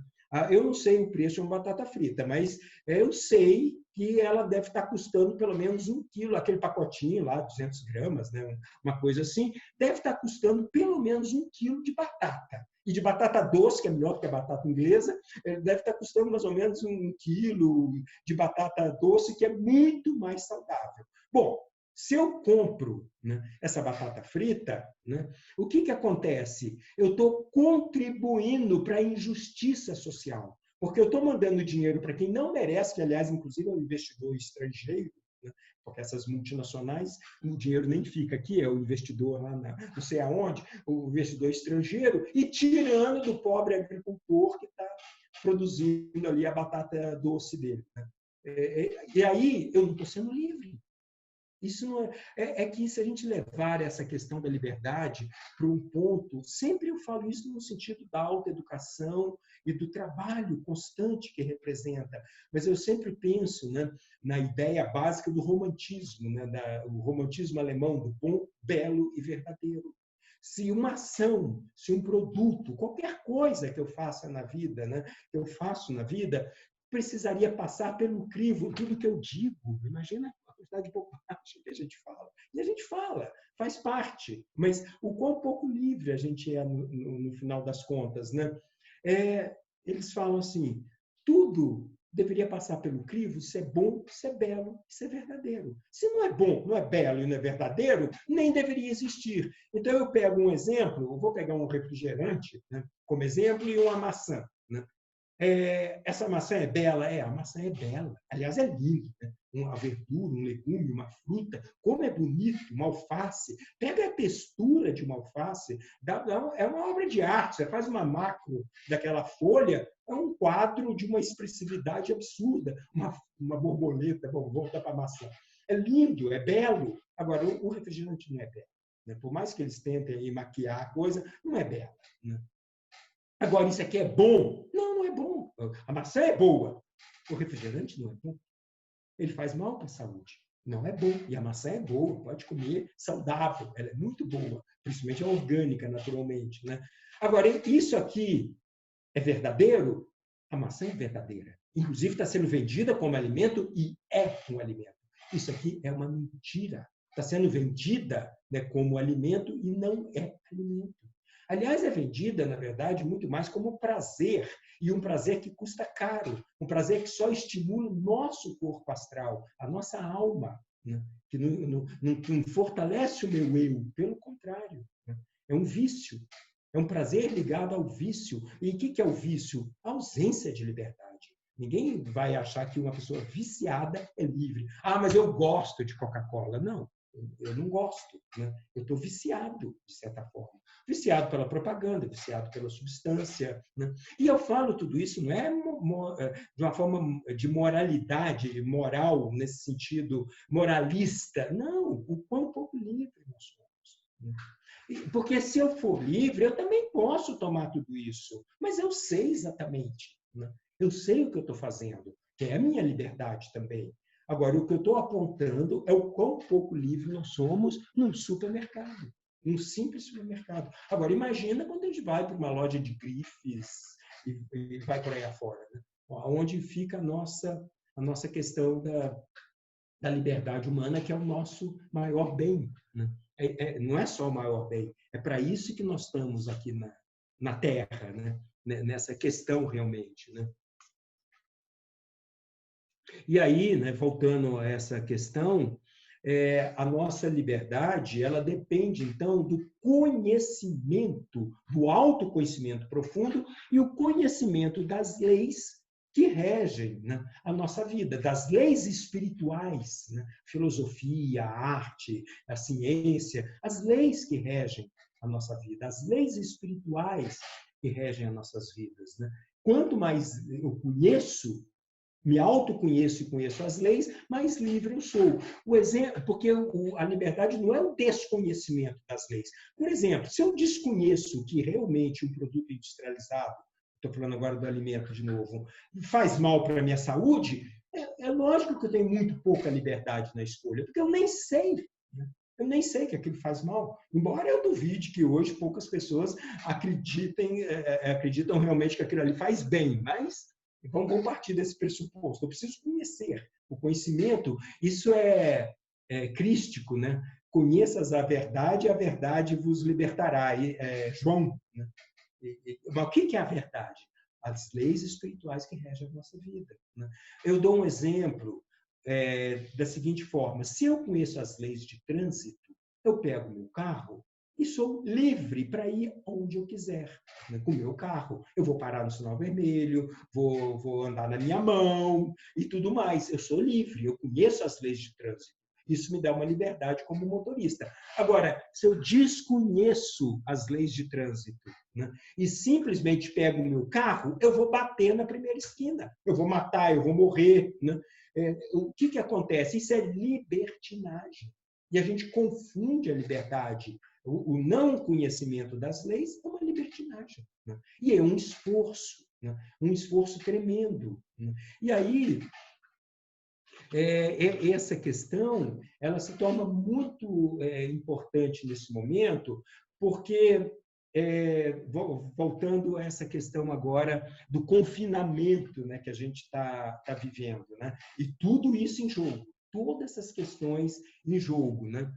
Eu não sei o preço de uma batata frita, mas eu sei que ela deve estar custando pelo menos 1 quilo, aquele pacotinho lá, 200 gramas, né? Uma coisa assim, deve estar custando pelo menos 1 quilo de batata. E de batata doce, que é melhor que a batata inglesa, deve estar custando mais ou menos 1 quilo de batata doce, que é muito mais saudável. Bom, se eu compro, né, essa batata frita, né, o que acontece? Eu estou contribuindo para a injustiça social, porque eu estou mandando dinheiro para quem não merece, que, aliás, inclusive é um investidor estrangeiro, né, porque essas multinacionais, o dinheiro nem fica aqui, é o investidor lá, não sei aonde, o investidor estrangeiro, e tirando do pobre agricultor que está produzindo ali a batata doce dele. Né? E aí eu não estou sendo livre. Isso não é que se a gente levar essa questão da liberdade para um ponto, sempre eu falo isso no sentido da autoeducação e do trabalho constante que representa, mas eu sempre penso, né, na ideia básica do romantismo, né, o romantismo alemão, do bom, belo e verdadeiro. Se uma ação, se um produto, qualquer coisa que eu faça na vida, né, que eu faço na vida, precisaria passar pelo crivo tudo que eu digo. Imagina a quantidade de bobagem que a gente fala. E a gente fala, faz parte. Mas o quão pouco livre a gente é no final das contas. Né? Eles falam assim, tudo deveria passar pelo crivo, se é bom, se é belo, se é verdadeiro. Se não é bom, não é belo e não é verdadeiro, nem deveria existir. Então, eu pego um exemplo, eu vou pegar um refrigerante, né, como exemplo, e uma maçã. Né? Essa maçã é bela? A maçã é bela. Aliás, é lindo. Né? Uma verdura, um legume, uma fruta. Como é bonito, uma alface. Pega a textura de uma alface. É uma obra de arte. Você faz uma macro daquela folha, é um quadro de uma expressividade absurda. Uma borboleta. Bom, volta para a maçã. É lindo, é belo. Agora, o refrigerante não é belo. Né? Por mais que eles tentem maquiar a coisa, não é bela. Né? Agora, isso aqui é bom? Não, não é bom. A maçã é boa. O refrigerante não é bom. Ele faz mal para a saúde. Não é bom. E a maçã é boa, pode comer saudável. Ela é muito boa, principalmente a orgânica, naturalmente. Né? Agora, isso aqui é verdadeiro? A maçã é verdadeira. Inclusive, está sendo vendida como alimento e é um alimento. Isso aqui é uma mentira. Está sendo vendida, né, como alimento e não é alimento. Aliás, é vendida, na verdade, muito mais como prazer, e um prazer que custa caro, um prazer que só estimula o nosso corpo astral, a nossa alma, né? Que não fortalece o meu eu, pelo contrário. Né? É um vício, é um prazer ligado ao vício. E o que é o vício? A ausência de liberdade. Ninguém vai achar que uma pessoa viciada é livre. Mas eu gosto de Coca-Cola. Não, eu não gosto. Né? Eu estou viciado, de certa forma. Viciado pela propaganda, viciado pela substância. Né? E eu falo tudo isso não é de uma forma de moralidade, moral, nesse sentido moralista. Não, o quão pouco livre nós somos. Né? Porque se eu for livre, eu também posso tomar tudo isso. Mas eu sei exatamente. Né? Eu sei o que eu estou fazendo, que é a minha liberdade também. Agora, o que eu estou apontando é o quão pouco livre nós somos num supermercado, num simples supermercado. Agora, imagina quando a gente vai para uma loja de grifes e vai por aí afora, né? Onde fica a nossa questão da liberdade humana, que é o nosso maior bem. Né? Não é só o maior bem, é para isso que nós estamos aqui na Terra. Né? nessa questão realmente, né? E aí, né, voltando a essa questão, a nossa liberdade, ela depende, então, do conhecimento, do autoconhecimento profundo e o conhecimento das leis que regem, né, a nossa vida, das leis espirituais, né, filosofia, a arte, a ciência, as leis que regem a nossa vida, as leis espirituais que regem as nossas vidas, né? Quanto mais eu conheço, me autoconheço e conheço as leis, mais livre eu sou. O exemplo, porque a liberdade não é o desconhecimento das leis. Por exemplo, se eu desconheço que realmente um produto industrializado, estou falando agora do alimento de novo, faz mal para a minha saúde, é lógico que eu tenho muito pouca liberdade na escolha, porque eu nem sei. Né? Eu nem sei que aquilo faz mal. Embora eu duvide que hoje poucas pessoas acreditam realmente que aquilo ali faz bem, mas vamos partir desse pressuposto. Eu preciso conhecer. O conhecimento, isso é crístico, né? Conheças a verdade vos libertará. João. Né? Mas o que é a verdade? As leis espirituais que regem a nossa vida. Né? Eu dou um exemplo da seguinte forma: se eu conheço as leis de trânsito, eu pego meu carro e sou livre para ir onde eu quiser, né, com o meu carro. Eu vou parar no sinal vermelho, vou andar na minha mão e tudo mais. Eu sou livre, eu conheço as leis de trânsito. Isso me dá uma liberdade como motorista. Agora, se eu desconheço as leis de trânsito, né, e simplesmente pego o meu carro, eu vou bater na primeira esquina. Eu vou matar, eu vou morrer. Né? O que acontece? Isso é libertinagem. E a gente confunde a liberdade. O não conhecimento das leis é uma libertinagem. Né? E é um esforço tremendo. Né? E aí, essa questão ela se torna muito importante nesse momento, porque, voltando a essa questão agora do confinamento, né, que a gente está vivendo, né? E tudo isso em jogo, todas essas questões em jogo, né?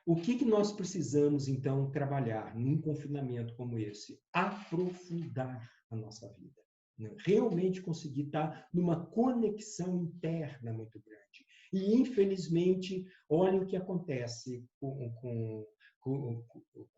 O que nós precisamos, então, trabalhar num confinamento como esse? Aprofundar a nossa vida. Né? Realmente conseguir estar numa conexão interna muito grande. E, infelizmente, olhem o que acontece com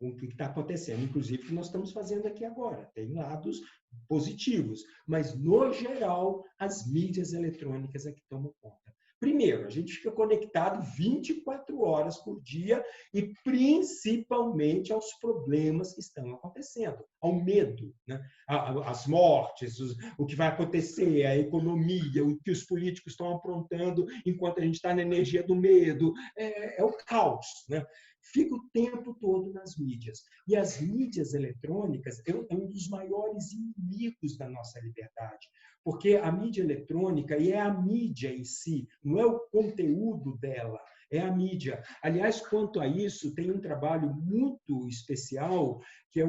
o que está acontecendo, inclusive o que nós estamos fazendo aqui agora. Tem lados positivos, mas, no geral, as mídias eletrônicas é que tomam conta. Primeiro, a gente fica conectado 24 horas por dia e principalmente aos problemas que estão acontecendo, ao medo, né? As mortes, o que vai acontecer, a economia, o que os políticos estão aprontando enquanto a gente está na energia do medo. É o caos, né? Fica o tempo todo nas mídias. E as mídias eletrônicas é um dos maiores inimigos da nossa liberdade, porque a mídia eletrônica e é a mídia em si, não é o conteúdo dela, é a mídia. Aliás, quanto a isso, tem um trabalho muito especial que é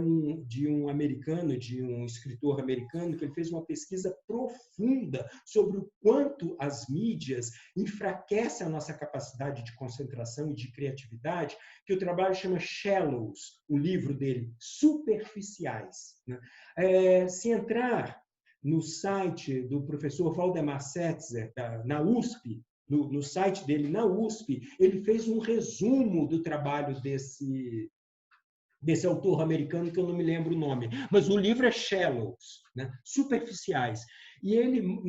de um americano, de um escritor americano, que ele fez uma pesquisa profunda sobre o quanto as mídias enfraquecem a nossa capacidade de concentração e de criatividade, que o trabalho chama Shallows, o livro dele, Superficiais. Né? Se entrar no site do professor Valdemar Setzer, na USP, no site dele na USP, ele fez um resumo do trabalho desse autor americano, que eu não me lembro o nome. Mas o livro é Shallows, né? Superficiais. E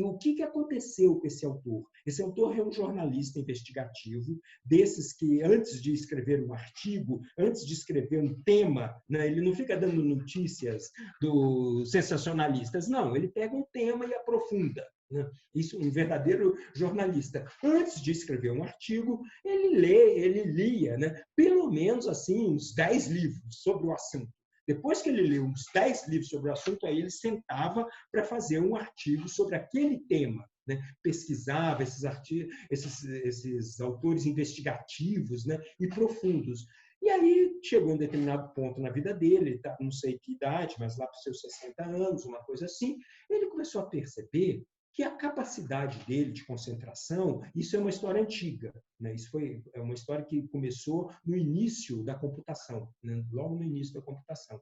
o que aconteceu com esse autor? Esse autor é um jornalista investigativo, desses que, antes de escrever um artigo, antes de escrever um tema, né, ele não fica dando notícias dos sensacionalistas, não, ele pega um tema e aprofunda. Né? Isso, um verdadeiro jornalista. Antes de escrever um artigo, ele lia, né, pelo menos assim, uns 10 livros sobre o assunto. Depois que ele leu uns 10 livros sobre o assunto, aí ele sentava para fazer um artigo sobre aquele tema. Né? Pesquisava esses autores investigativos, né, e profundos. E aí chegou um determinado ponto na vida dele, tá, não sei que idade, mas lá para os seus 60 anos, uma coisa assim, ele começou a perceber que a capacidade dele de concentração, isso é uma história antiga, né? É uma história que começou no início da computação, né? Logo no início da computação,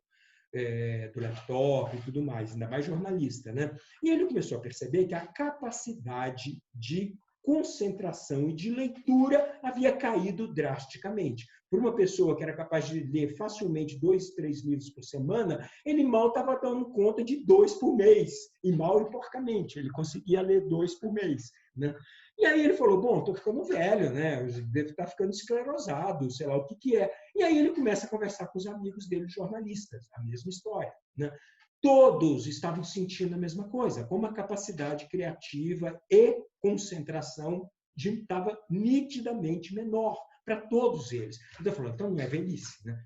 do laptop e tudo mais, ainda mais jornalista, né? E ele começou a perceber que a capacidade de concentração e de leitura havia caído drasticamente. Por uma pessoa que era capaz de ler facilmente 2, 3 livros por semana, ele mal estava dando conta de 2 por mês, e mal e porcamente, ele conseguia ler 2 por mês, né? E aí ele falou, bom, estou ficando velho, né? Eu devo estar ficando esclerosado, sei lá o que é. E aí ele começa a conversar com os amigos dele, jornalistas, a mesma história, né? Todos estavam sentindo a mesma coisa, como a capacidade criativa e concentração estava nitidamente menor para todos eles. Então, falando, então não é velhice, né?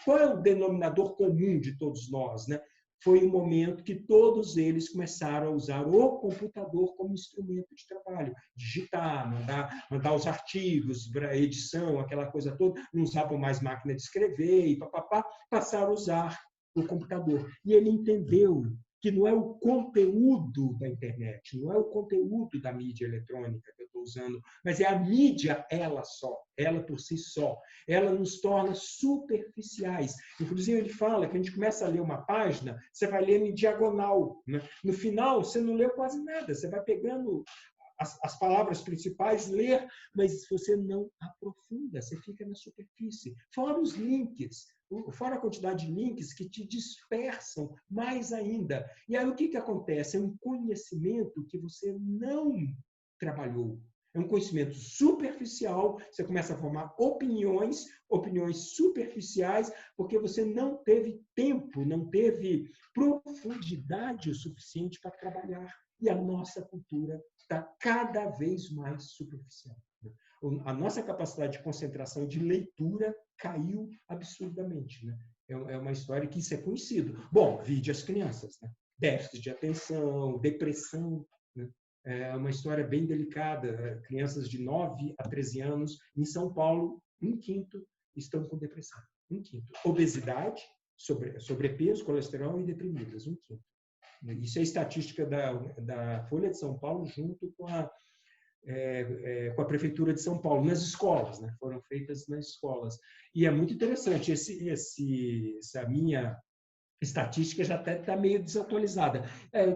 Qual é o denominador comum de todos nós, né? Foi o momento que todos eles começaram a usar o computador como instrumento de trabalho, digitar, mandar os artigos para edição, aquela coisa toda, não usavam mais máquina de escrever e papapá, passaram a usar o computador. E ele entendeu que não é o conteúdo da internet, não é o conteúdo da mídia eletrônica que eu estou usando, mas é a mídia ela só, ela por si só. Ela nos torna superficiais. Inclusive, ele fala que a gente começa a ler uma página, você vai lendo em diagonal, né? No final, você não leu quase nada, você vai pegando as palavras principais, ler, mas você não aprofunda, você fica na superfície. Fora os links, fora a quantidade de links que te dispersam mais ainda. E aí o que acontece? É um conhecimento que você não trabalhou. É um conhecimento superficial, você começa a formar opiniões superficiais, porque você não teve tempo, não teve profundidade o suficiente para trabalhar. E a nossa cultura está cada vez mais superficial. A nossa capacidade de concentração e de leitura caiu absurdamente, né? É uma história que isso é conhecido. Bom, vide as crianças, né? Déficit de atenção, depressão, né? É uma história bem delicada. Crianças de 9 a 13 anos, em São Paulo, 1/5 estão com depressão. 1/5. Obesidade, sobrepeso, colesterol e deprimidas, 1/5. Isso é estatística da Folha de São Paulo junto com a Prefeitura de São Paulo, nas escolas, né? Foram feitas nas escolas. E é muito interessante, essa minha estatística já até está meio desatualizada.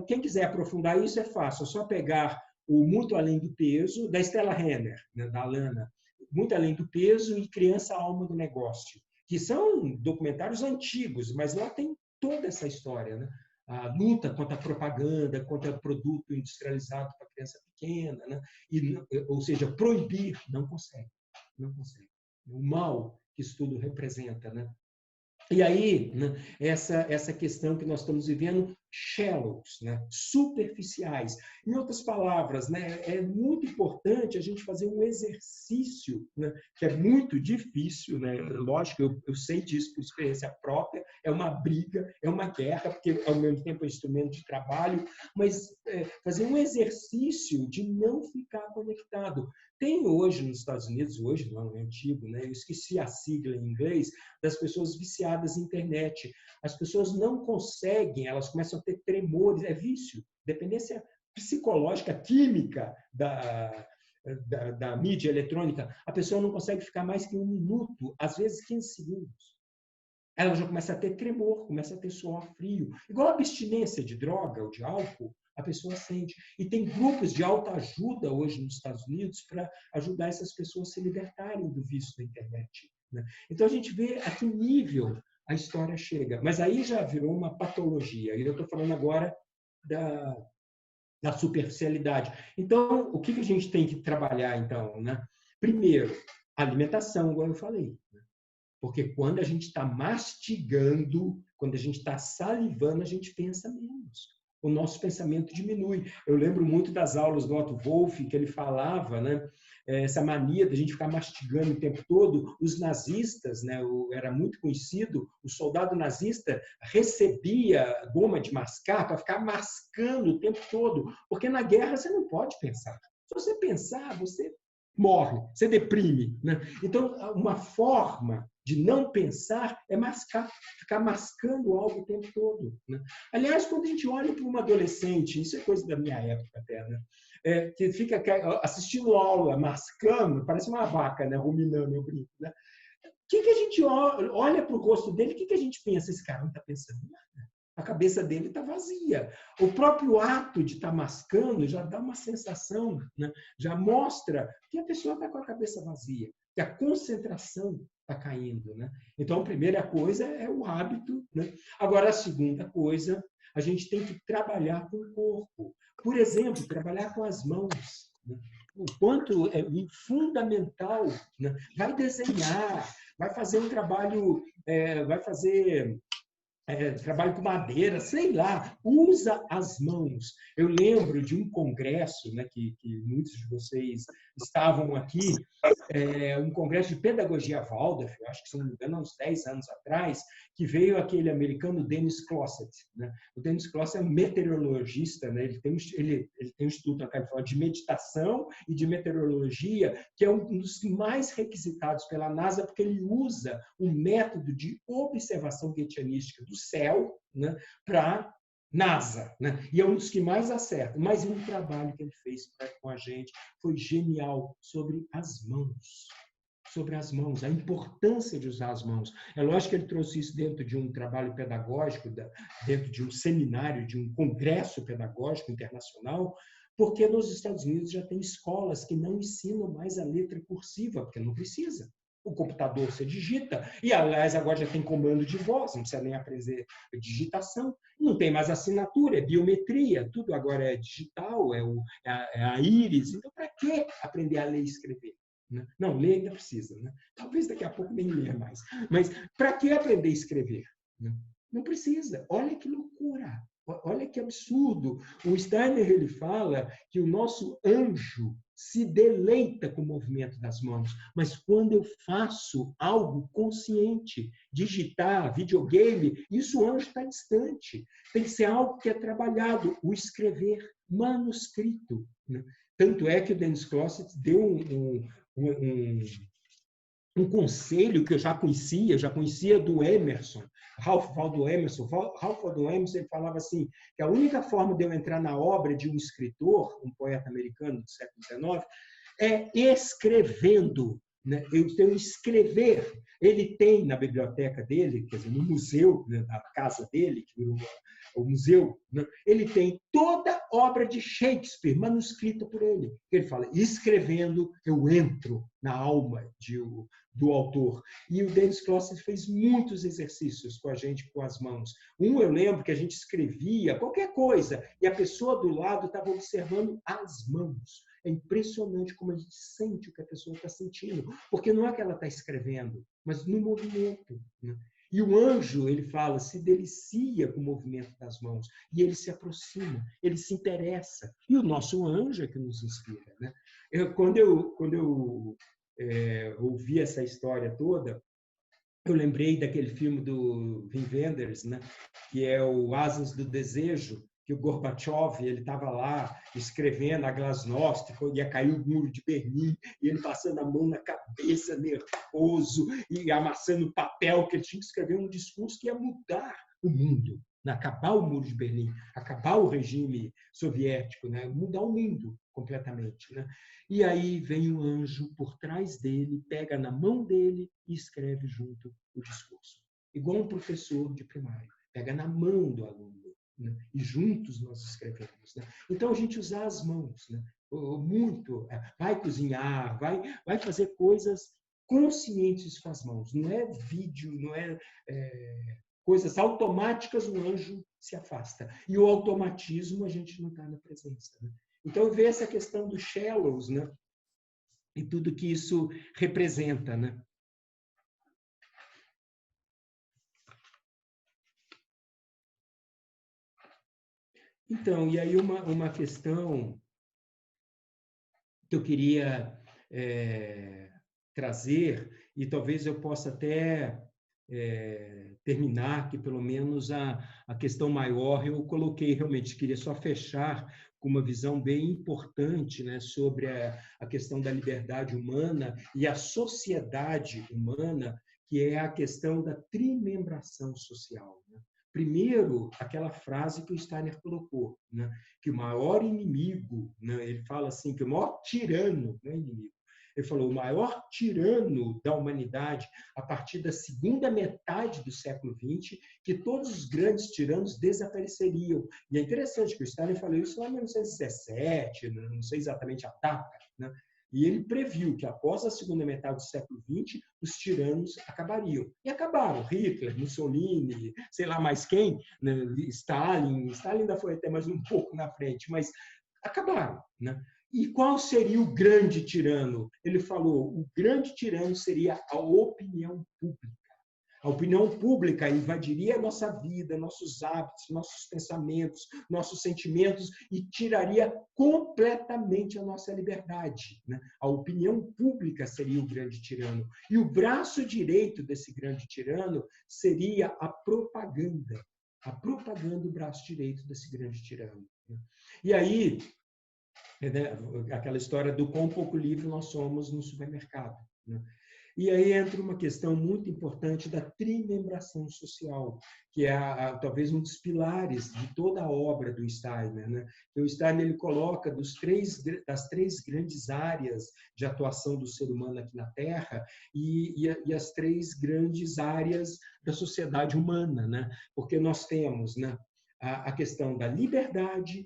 Quem quiser aprofundar isso é fácil, é só pegar o Muito Além do Peso, da Stella Renner, né, da Alana, Muito Além do Peso e Criança Alma do Negócio, que são documentários antigos, mas lá tem toda essa história, né? A luta contra a propaganda, contra o produto industrializado para criança pequena, né? Ou seja, proibir, não consegue. Não consegue. O mal que isso tudo representa, né? E aí, né, essa questão que nós estamos vivendo, shallows, né, superficiais. Em outras palavras, né, é muito importante a gente fazer um exercício, né, que é muito difícil, né, lógico, eu sei disso por experiência própria, é uma briga, é uma guerra, porque ao mesmo tempo é um instrumento de trabalho, mas fazer um exercício de não ficar conectado. Tem hoje nos Estados Unidos, hoje não, é antigo, né, eu esqueci a sigla em inglês, das pessoas viciadas em internet. As pessoas não conseguem, elas começam a ter tremores, é vício, dependência psicológica, química da mídia eletrônica. A pessoa não consegue ficar mais que 1 minuto, às vezes 15 segundos. Ela já começa a ter tremor, começa a ter suor frio. Igual a abstinência de droga ou de álcool, a pessoa sente. E tem grupos de autoajuda hoje nos Estados Unidos para ajudar essas pessoas a se libertarem do vício da internet, né? Então, a gente vê a que nível a história chega. Mas aí já virou uma patologia. E eu estou falando agora da superficialidade. Então, o que a gente tem que trabalhar, então, né? Primeiro, alimentação, igual eu falei. Porque quando a gente está mastigando, quando a gente está salivando, a gente pensa menos. O nosso pensamento diminui. Eu lembro muito das aulas do Otto Wolff, que ele falava, né, essa mania de a gente ficar mastigando o tempo todo. Os nazistas, né, era muito conhecido, o soldado nazista recebia goma de mascar para ficar mascando o tempo todo, porque na guerra você não pode pensar. Se você pensar, você morre, você deprime, né? Então, uma forma de não pensar é ficar mascando algo o tempo todo, né? Aliás, quando a gente olha para uma adolescente, isso é coisa da minha época até, né? Que fica assistindo aula, mascando, parece uma vaca, né? Ruminando, eu brinco, né? O que a gente olha para o rosto dele, o que a gente pensa? Esse cara não está pensando nada. A cabeça dele está vazia. O próprio ato de estar mascando já dá uma sensação, né? Já mostra que a pessoa está com a cabeça vazia, que a concentração está caindo, né? Então, a primeira coisa é o hábito, né? Agora, a segunda coisa, a gente tem que trabalhar com o corpo. Por exemplo, trabalhar com as mãos, né? O quanto é fundamental, né? Vai desenhar, vai fazer um trabalho, vai fazer trabalho com madeira, sei lá, usa as mãos. Eu lembro de um congresso, né, que muitos de vocês estavam aqui, um congresso de pedagogia Waldorf, eu acho que, se não me engano, há uns 10 anos atrás, que veio aquele americano Dennis Closet, né? O Dennis Closet é um meteorologista, né? Ele tem um instituto na Califórnia de meditação e de meteorologia, que é um dos mais requisitados pela NASA, porque ele usa um método de observação guetianística do céu, né, para NASA, né? E é um dos que mais acerta. Mas um trabalho que ele fez com a gente foi genial sobre as mãos. Sobre as mãos, a importância de usar as mãos. É lógico que ele trouxe isso dentro de um trabalho pedagógico, dentro de um seminário, de um congresso pedagógico internacional, porque nos Estados Unidos já tem escolas que não ensinam mais a letra cursiva, porque não precisa. O computador você digita, e aliás agora já tem comando de voz, não precisa nem aprender digitação, não tem mais assinatura, é biometria, tudo agora é digital, é a íris, então para que aprender a ler e escrever? Não, ler ainda precisa, né? Talvez daqui a pouco nem ler mais, mas para que aprender a escrever? Não precisa, olha que loucura, olha que absurdo. O Steiner ele fala que o nosso anjo se deleita com o movimento das mãos, mas quando eu faço algo consciente, digitar, videogame, isso o anjo está distante. Tem que ser algo que é trabalhado, o escrever, manuscrito, né? Tanto é que o Dennis Closet deu um conselho que eu já conhecia do Emerson, Ralph Waldo Emerson. Ralph Waldo Emerson ele falava assim, que a única forma de eu entrar na obra de um escritor, um poeta americano do século XIX, é escrevendo, né? Eu tenho que escrever. Ele tem na biblioteca dele, quer dizer, no museu, né, da casa dele, que virou o museu, né? Ele tem toda a obra de Shakespeare manuscrita por ele. Ele fala, escrevendo eu entro na alma do autor. E o Dennis Closet fez muitos exercícios com a gente, com as mãos. Eu lembro que a gente escrevia qualquer coisa e a pessoa do lado estava observando as mãos. É impressionante como a gente sente o que a pessoa está sentindo, porque não é que ela está escrevendo, mas no movimento, né? E o anjo, ele fala, se delicia com o movimento das mãos, e ele se aproxima, ele se interessa. E o nosso anjo é que nos inspira, né? Quando eu ouvi essa história toda, eu lembrei daquele filme do Wim Wenders, né? Que é o Asas do Desejo, que o Gorbachev ele estava lá escrevendo a Glasnost, ia cair o muro de Berlim, e ele passando a mão na cabeça, nervoso, e amassando papel, que ele tinha que escrever um discurso que ia mudar o mundo, né? Acabar o muro de Berlim, acabar o regime soviético, né? Mudar o mundo completamente, né? E aí vem um anjo por trás dele, pega na mão dele e escreve junto o discurso. Igual um professor de primário, pega na mão do aluno, né? E juntos nós escrevemos, né? Então, a gente usar as mãos, né? Muito. Vai cozinhar, vai fazer coisas conscientes com as mãos. Não é vídeo, não é coisas automáticas, o anjo se afasta. E o automatismo, a gente não está na presença, né? Então, eu vejo essa questão dos shallows, né? E tudo que isso representa, né? Então, e aí uma questão que eu queria trazer, e talvez eu possa até terminar, que pelo menos a questão maior eu coloquei realmente, queria só fechar com uma visão bem importante, né, sobre a questão da liberdade humana e a sociedade humana, que é a questão da trimembração social, né? Primeiro, aquela frase que o Steiner colocou, né? Que o maior inimigo, né? Ele fala assim, que o maior tirano, não é inimigo, ele falou, o maior tirano da humanidade, a partir da segunda metade do século XX, que todos os grandes tiranos desapareceriam. E é interessante que o Steiner falou isso lá em 1917, não sei exatamente a data, né? E ele previu que após a segunda metade do século XX, os tiranos acabariam. E acabaram. Hitler, Mussolini, sei lá mais quem, né? Stalin ainda foi até mais um pouco na frente, mas acabaram, né? E qual seria o grande tirano? Ele falou, o grande tirano seria a opinião pública. A opinião pública invadiria a nossa vida, nossos hábitos, nossos pensamentos, nossos sentimentos e tiraria completamente a nossa liberdade, né? A opinião pública seria o grande tirano. E o braço direito desse grande tirano seria a propaganda. A propaganda, o braço direito desse grande tirano, né? E aí, aquela história do quão pouco livre nós somos no supermercado, né? E aí entra uma questão muito importante da trimembração social, que é talvez um dos pilares de toda a obra do Steiner, né? O Steiner ele coloca das três grandes áreas de atuação do ser humano aqui na Terra e as três grandes áreas da sociedade humana, né? Porque nós temos, né, a questão da liberdade,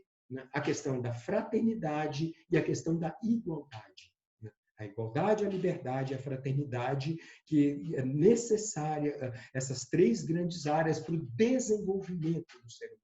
a questão da fraternidade e a questão da igualdade. A igualdade, a liberdade e a fraternidade, que é necessária, essas três grandes áreas para o desenvolvimento do ser humano.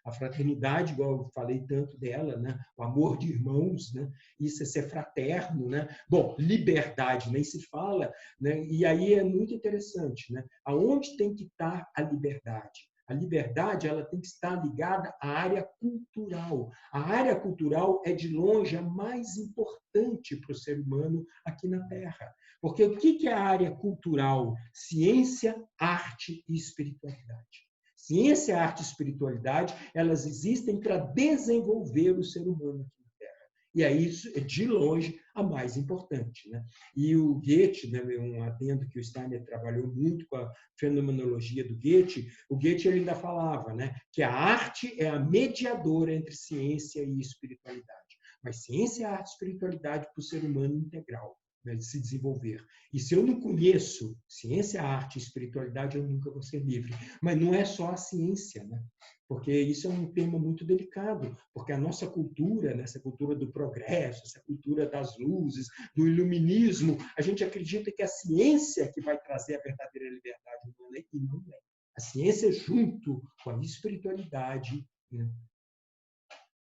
A fraternidade, igual eu falei tanto dela, né? O amor de irmãos, né? Isso é ser fraterno, né? Bom, liberdade nem se fala, né? E aí é muito interessante, né? Aonde tem que estar a liberdade? A liberdade ela tem que estar ligada à área cultural. A área cultural é, de longe, a mais importante para o ser humano aqui na Terra. Porque o que é a área cultural? Ciência, arte e espiritualidade. Ciência, arte e espiritualidade, elas existem para desenvolver o ser humano aqui na Terra. E é isso, de longe, a mais importante, né? E o Goethe, né, um adendo que o Steiner trabalhou muito com a fenomenologia do Goethe, o Goethe ele ainda falava, né, que a arte é a mediadora entre ciência e espiritualidade. Mas ciência, arte e espiritualidade para o ser humano integral, né, de se desenvolver. E se eu não conheço ciência, arte e espiritualidade, eu nunca vou ser livre. Mas não é só a ciência, né? Porque isso é um tema muito delicado, porque a nossa cultura, essa cultura do progresso, essa cultura das luzes, do iluminismo, a gente acredita que a ciência é que vai trazer a verdadeira liberdade humana, e não é. A ciência junto com a espiritualidade, né?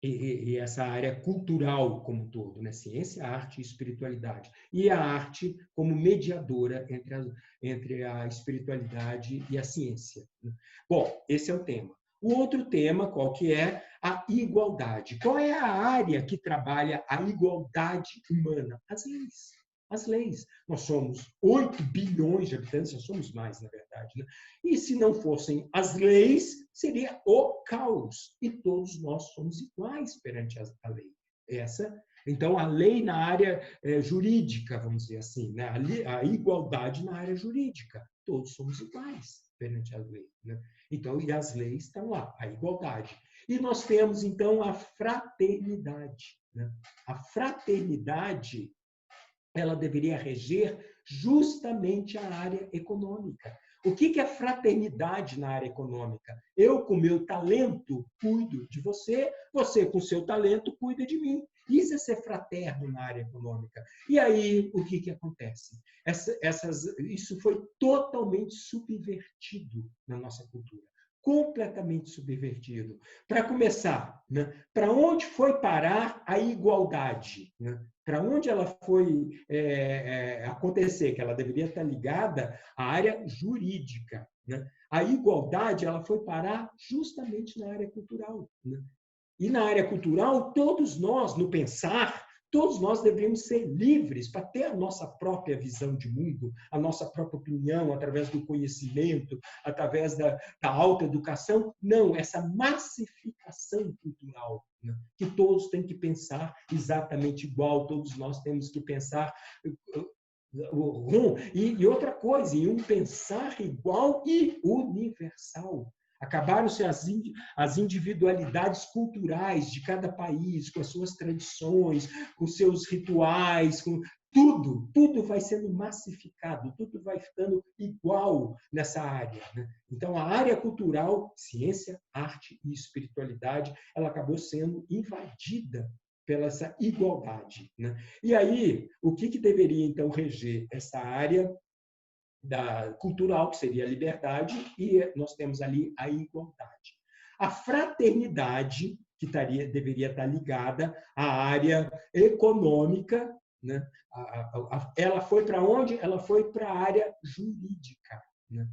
E essa área cultural como um todo, né? Ciência, arte e espiritualidade. E a arte como mediadora entre a espiritualidade e a ciência, né? Bom, esse é o tema. O outro tema, qual que é? A igualdade. Qual é a área que trabalha a igualdade humana? As leis. As leis. Nós somos 8 bilhões de habitantes, já somos mais, na verdade, né? E se não fossem as leis, seria o caos. E todos nós somos iguais perante a lei. Então, a lei na área jurídica, vamos dizer assim, né? A igualdade na área jurídica. Todos somos iguais perante a lei, né? Então, e as leis estão lá, a igualdade. E nós temos, então, a fraternidade, né? A fraternidade, ela deveria reger justamente a área econômica. O que é fraternidade na área econômica? Eu, com meu talento, cuido de você, você, com seu talento, cuida de mim. Isso é ser fraterno na área econômica. E aí, o que acontece? Isso foi totalmente subvertido na nossa cultura. Completamente subvertido. Para começar, né? Para onde foi parar a igualdade? Né? Para onde ela foi acontecer? Que ela deveria estar ligada à área jurídica, né? A igualdade ela foi parar justamente na área cultural, né? E na área cultural, todos nós, no pensar, todos nós deveríamos ser livres para ter a nossa própria visão de mundo, a nossa própria opinião, através do conhecimento, através da alta educação. Não, essa massificação cultural, né? Que todos têm que pensar exatamente igual, todos nós temos que pensar E outra coisa, em um pensar igual e universal. Acabaram-se as individualidades culturais de cada país, com as suas tradições, com seus rituais, com tudo vai sendo massificado, tudo vai ficando igual nessa área, né? Então, a área cultural, ciência, arte e espiritualidade, ela acabou sendo invadida pela essa igualdade, né? E aí, o que deveria, então, reger essa área cultural, que seria a liberdade, e nós temos ali a igualdade. A fraternidade, que deveria estar ligada à área econômica, né? Ela foi para onde? Ela foi para a área jurídica, né?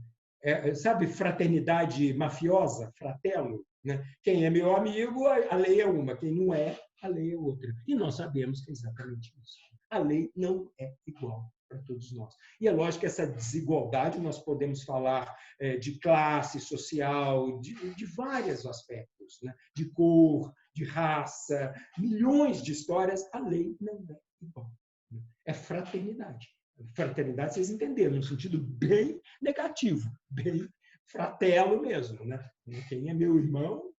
Sabe, fraternidade mafiosa, fratello, né? Quem é meu amigo, a lei é uma, quem não é, a lei é outra. E nós sabemos que é exatamente isso. A lei não é igual para todos nós. E é lógico que essa desigualdade, nós podemos falar de classe social, de vários aspectos, né? De cor, de raça, milhões de histórias, a lei não é igual. É fraternidade. Fraternidade, vocês entenderam, no sentido bem negativo, bem fratelo mesmo, né? Quem é meu irmão,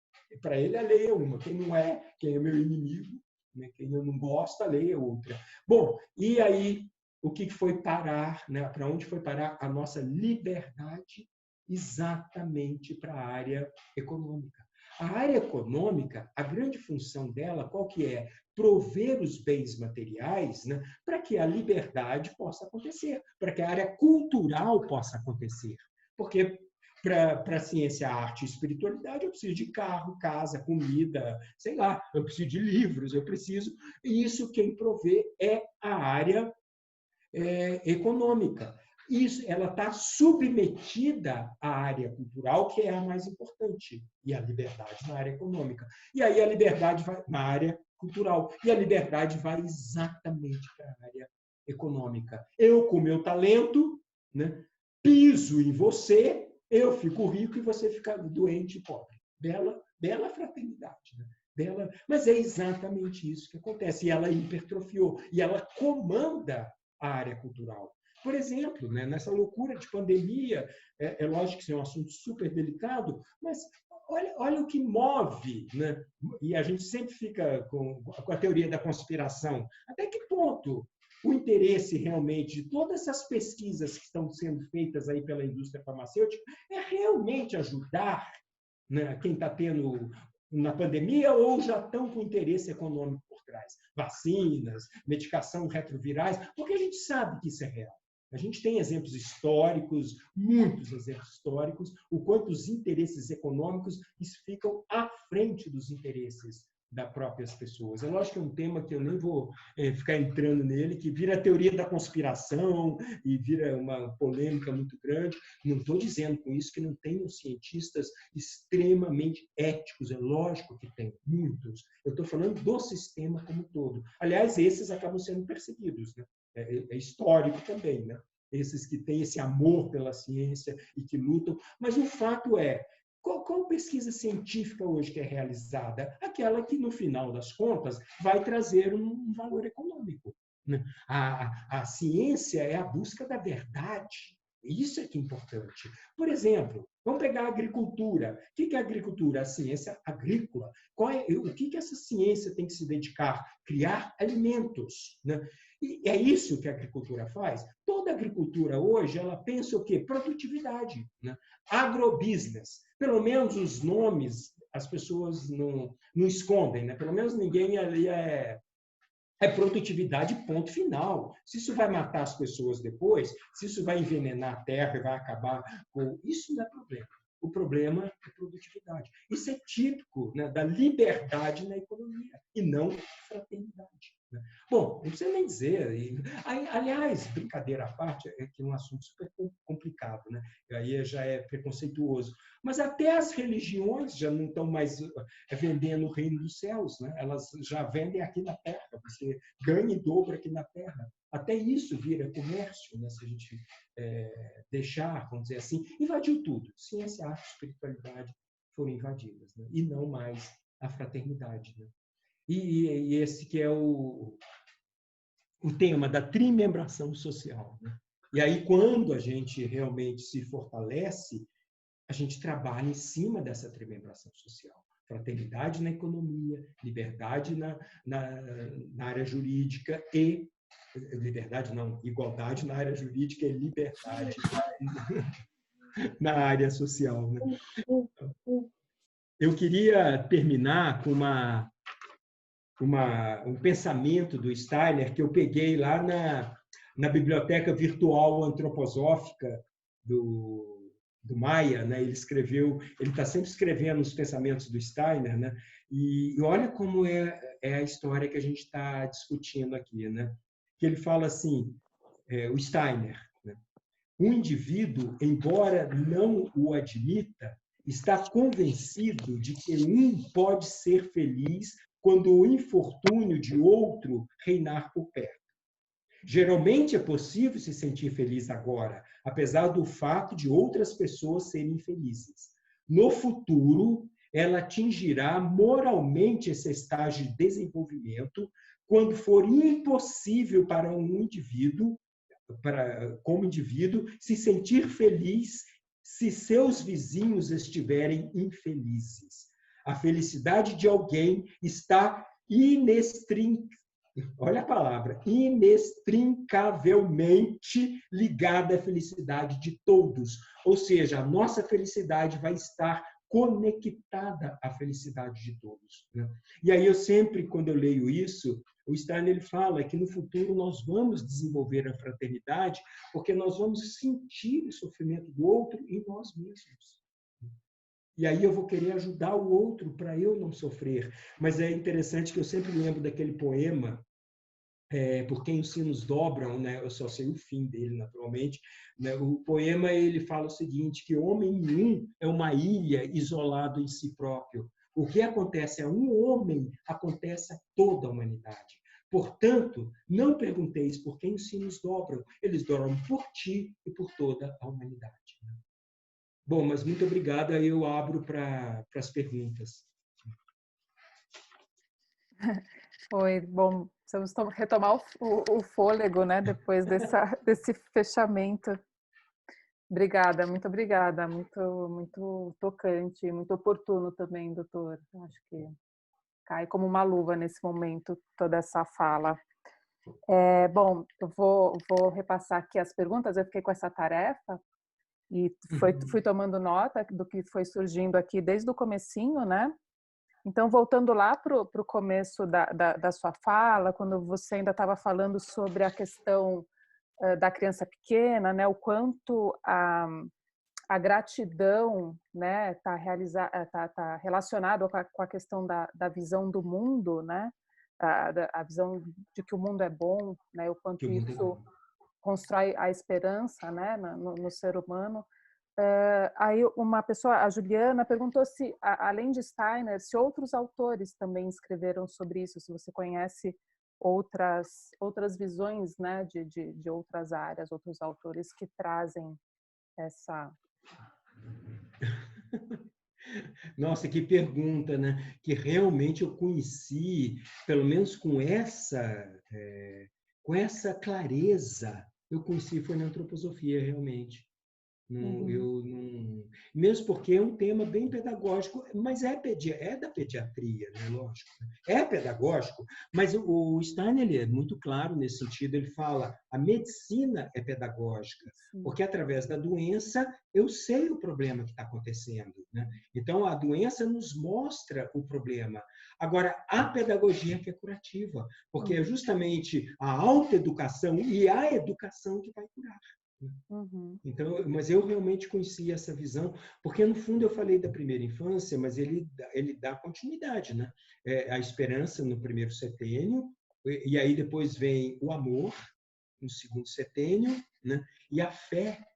para ele a lei é uma. Quem não é, quem é meu inimigo, né? Quem eu não gosto, a lei é outra. Bom, e aí o que foi parar, né? Para onde foi parar a nossa liberdade? Exatamente para a área econômica. A área econômica, a grande função dela, qual que é? Prover os bens materiais, né, para que a liberdade possa acontecer, para que a área cultural possa acontecer. Porque para a ciência, arte e espiritualidade, eu preciso de carro, casa, comida, sei lá, eu preciso de livros, eu preciso. E isso quem provê é a área econômica. Isso, ela está submetida à área cultural, que é a mais importante, e a liberdade na área econômica. E aí a liberdade vai na área cultural, e a liberdade vai exatamente para a área econômica. Eu, com meu talento, né, piso em você, eu fico rico e você fica doente e pobre. Bela fraternidade, né? Mas é exatamente isso que acontece. E ela hipertrofiou, e ela comanda a área cultural. Por exemplo, né, nessa loucura de pandemia, é lógico que isso é um assunto super delicado, mas olha o que move, né? E a gente sempre fica com a teoria da conspiração. Até que ponto o interesse realmente de todas essas pesquisas que estão sendo feitas aí pela indústria farmacêutica é realmente ajudar, né, quem está tendo na pandemia ou já estão com interesse econômico por trás? Vacinas, medicação retrovirais, porque a gente sabe que isso é real. A gente tem exemplos históricos, muitos exemplos históricos, o quanto os interesses econômicos ficam à frente dos interesses das próprias pessoas. É lógico que é um tema que eu nem vou ficar entrando nele, que vira a teoria da conspiração e vira uma polêmica muito grande. Não estou dizendo com isso que não tenham cientistas extremamente éticos, é lógico que tem, muitos. Eu estou falando do sistema como um todo. Aliás, esses acabam sendo perseguidos, né? É histórico também, né? Esses que têm esse amor pela ciência e que lutam. Mas o fato é, qual pesquisa científica hoje que é realizada? Aquela que, no final das contas, vai trazer um valor econômico, né? A ciência é a busca da verdade. Isso é que é importante. Por exemplo, vamos pegar a agricultura. O que é a agricultura? A ciência agrícola. O que essa ciência tem que se dedicar? Criar alimentos, né? E é isso que a agricultura faz. Toda agricultura hoje, ela pensa o quê? Produtividade, né? Agrobusiness. Pelo menos os nomes as pessoas não escondem, né? Pelo menos ninguém ali é produtividade, ponto final. Se isso vai matar as pessoas depois, se isso vai envenenar a terra e vai acabar com... Isso não é problema. O problema é produtividade. Isso é típico, né, da liberdade na economia e não fraternidade, né? Bom, não precisa nem dizer. Aliás, brincadeira à parte, é que é um assunto super complicado, né? Aí já é preconceituoso. Mas até as religiões já não estão mais vendendo o reino dos céus, né? Elas já vendem aqui na terra. Você ganha em dobro aqui na terra. Até isso vira comércio, né? Se a gente deixar, vamos dizer assim, invadiu tudo. Ciência, arte, espiritualidade foram invadidas, né? E não mais a fraternidade, né? E esse que é o tema da trimembração social, né? E aí, quando a gente realmente se fortalece, a gente trabalha em cima dessa trimembração social. Fraternidade na economia, liberdade na área jurídica e... Liberdade não, igualdade na área jurídica e liberdade na área social, né? Eu queria terminar com um pensamento do Steiner que eu peguei lá na biblioteca virtual antroposófica do Maia, né? Ele está sempre escrevendo os pensamentos do Steiner, né? E olha como é a história que a gente está discutindo aqui, né? Que ele fala assim, o Steiner, né? O indivíduo, embora não o admita, está convencido de que um pode ser feliz quando o infortúnio de outro reinar por perto. Geralmente é possível se sentir feliz agora, apesar do fato de outras pessoas serem infelizes. No futuro, ela atingirá moralmente esse estágio de desenvolvimento quando for impossível para um indivíduo, como indivíduo, se sentir feliz se seus vizinhos estiverem infelizes. A felicidade de alguém está olha a palavra, inextricavelmente ligada à felicidade de todos. Ou seja, a nossa felicidade vai estar conectada à felicidade de todos, né? E aí eu sempre, quando eu leio isso, o Steiner ele fala que no futuro nós vamos desenvolver a fraternidade porque nós vamos sentir o sofrimento do outro em nós mesmos. E aí eu vou querer ajudar o outro para eu não sofrer. Mas é interessante que eu sempre lembro daquele poema, Por Quem os Sinos Dobram, né? Eu só sei o fim dele, naturalmente. Né? O poema ele fala o seguinte, que homem nenhum é uma ilha isolado em si próprio. O que acontece a um homem, acontece a toda a humanidade. Portanto, não pergunteis por quem os sinos dobram, eles dobram por ti e por toda a humanidade. Bom, mas muito obrigado, aí eu abro para as perguntas. Foi bom, precisamos retomar o fôlego, né, depois desse fechamento. Obrigada, muito obrigada, muito tocante, muito oportuno também, doutor. Acho que cai como uma luva nesse momento toda essa fala. Bom, eu vou repassar aqui as perguntas, eu fiquei com essa tarefa e fui tomando nota do que foi surgindo aqui desde o comecinho, né? Então, voltando lá para o começo da sua fala, quando você ainda estava falando sobre a questão da criança pequena, né, o quanto a gratidão, né, tá relacionado com a questão da visão do mundo, né, a visão de que o mundo é bom, né, o quanto isso constrói a esperança, né, no ser humano. Aí uma pessoa, a Juliana, perguntou se, além de Steiner, se outros autores também escreveram sobre isso, se você conhece outras visões, né, de outras áreas, outros autores que trazem essa... Nossa, que pergunta, né? Que realmente eu conheci, pelo menos com essa clareza, eu conheci foi na antroposofia, realmente. Eu não, mesmo porque é um tema bem pedagógico, mas é da pediatria, né? Lógico. É pedagógico, mas o Steiner ele é muito claro nesse sentido. Ele fala a medicina é pedagógica, porque através da doença eu sei o problema que está acontecendo, né? Então a doença nos mostra o problema. Agora a pedagogia que é curativa, porque é justamente a autoeducação e a educação que vai curar. Então, mas eu realmente conheci essa visão, porque no fundo eu falei da primeira infância, mas ele dá continuidade, né? A esperança no primeiro setênio, e aí depois vem o amor no segundo setênio, né? E a fé,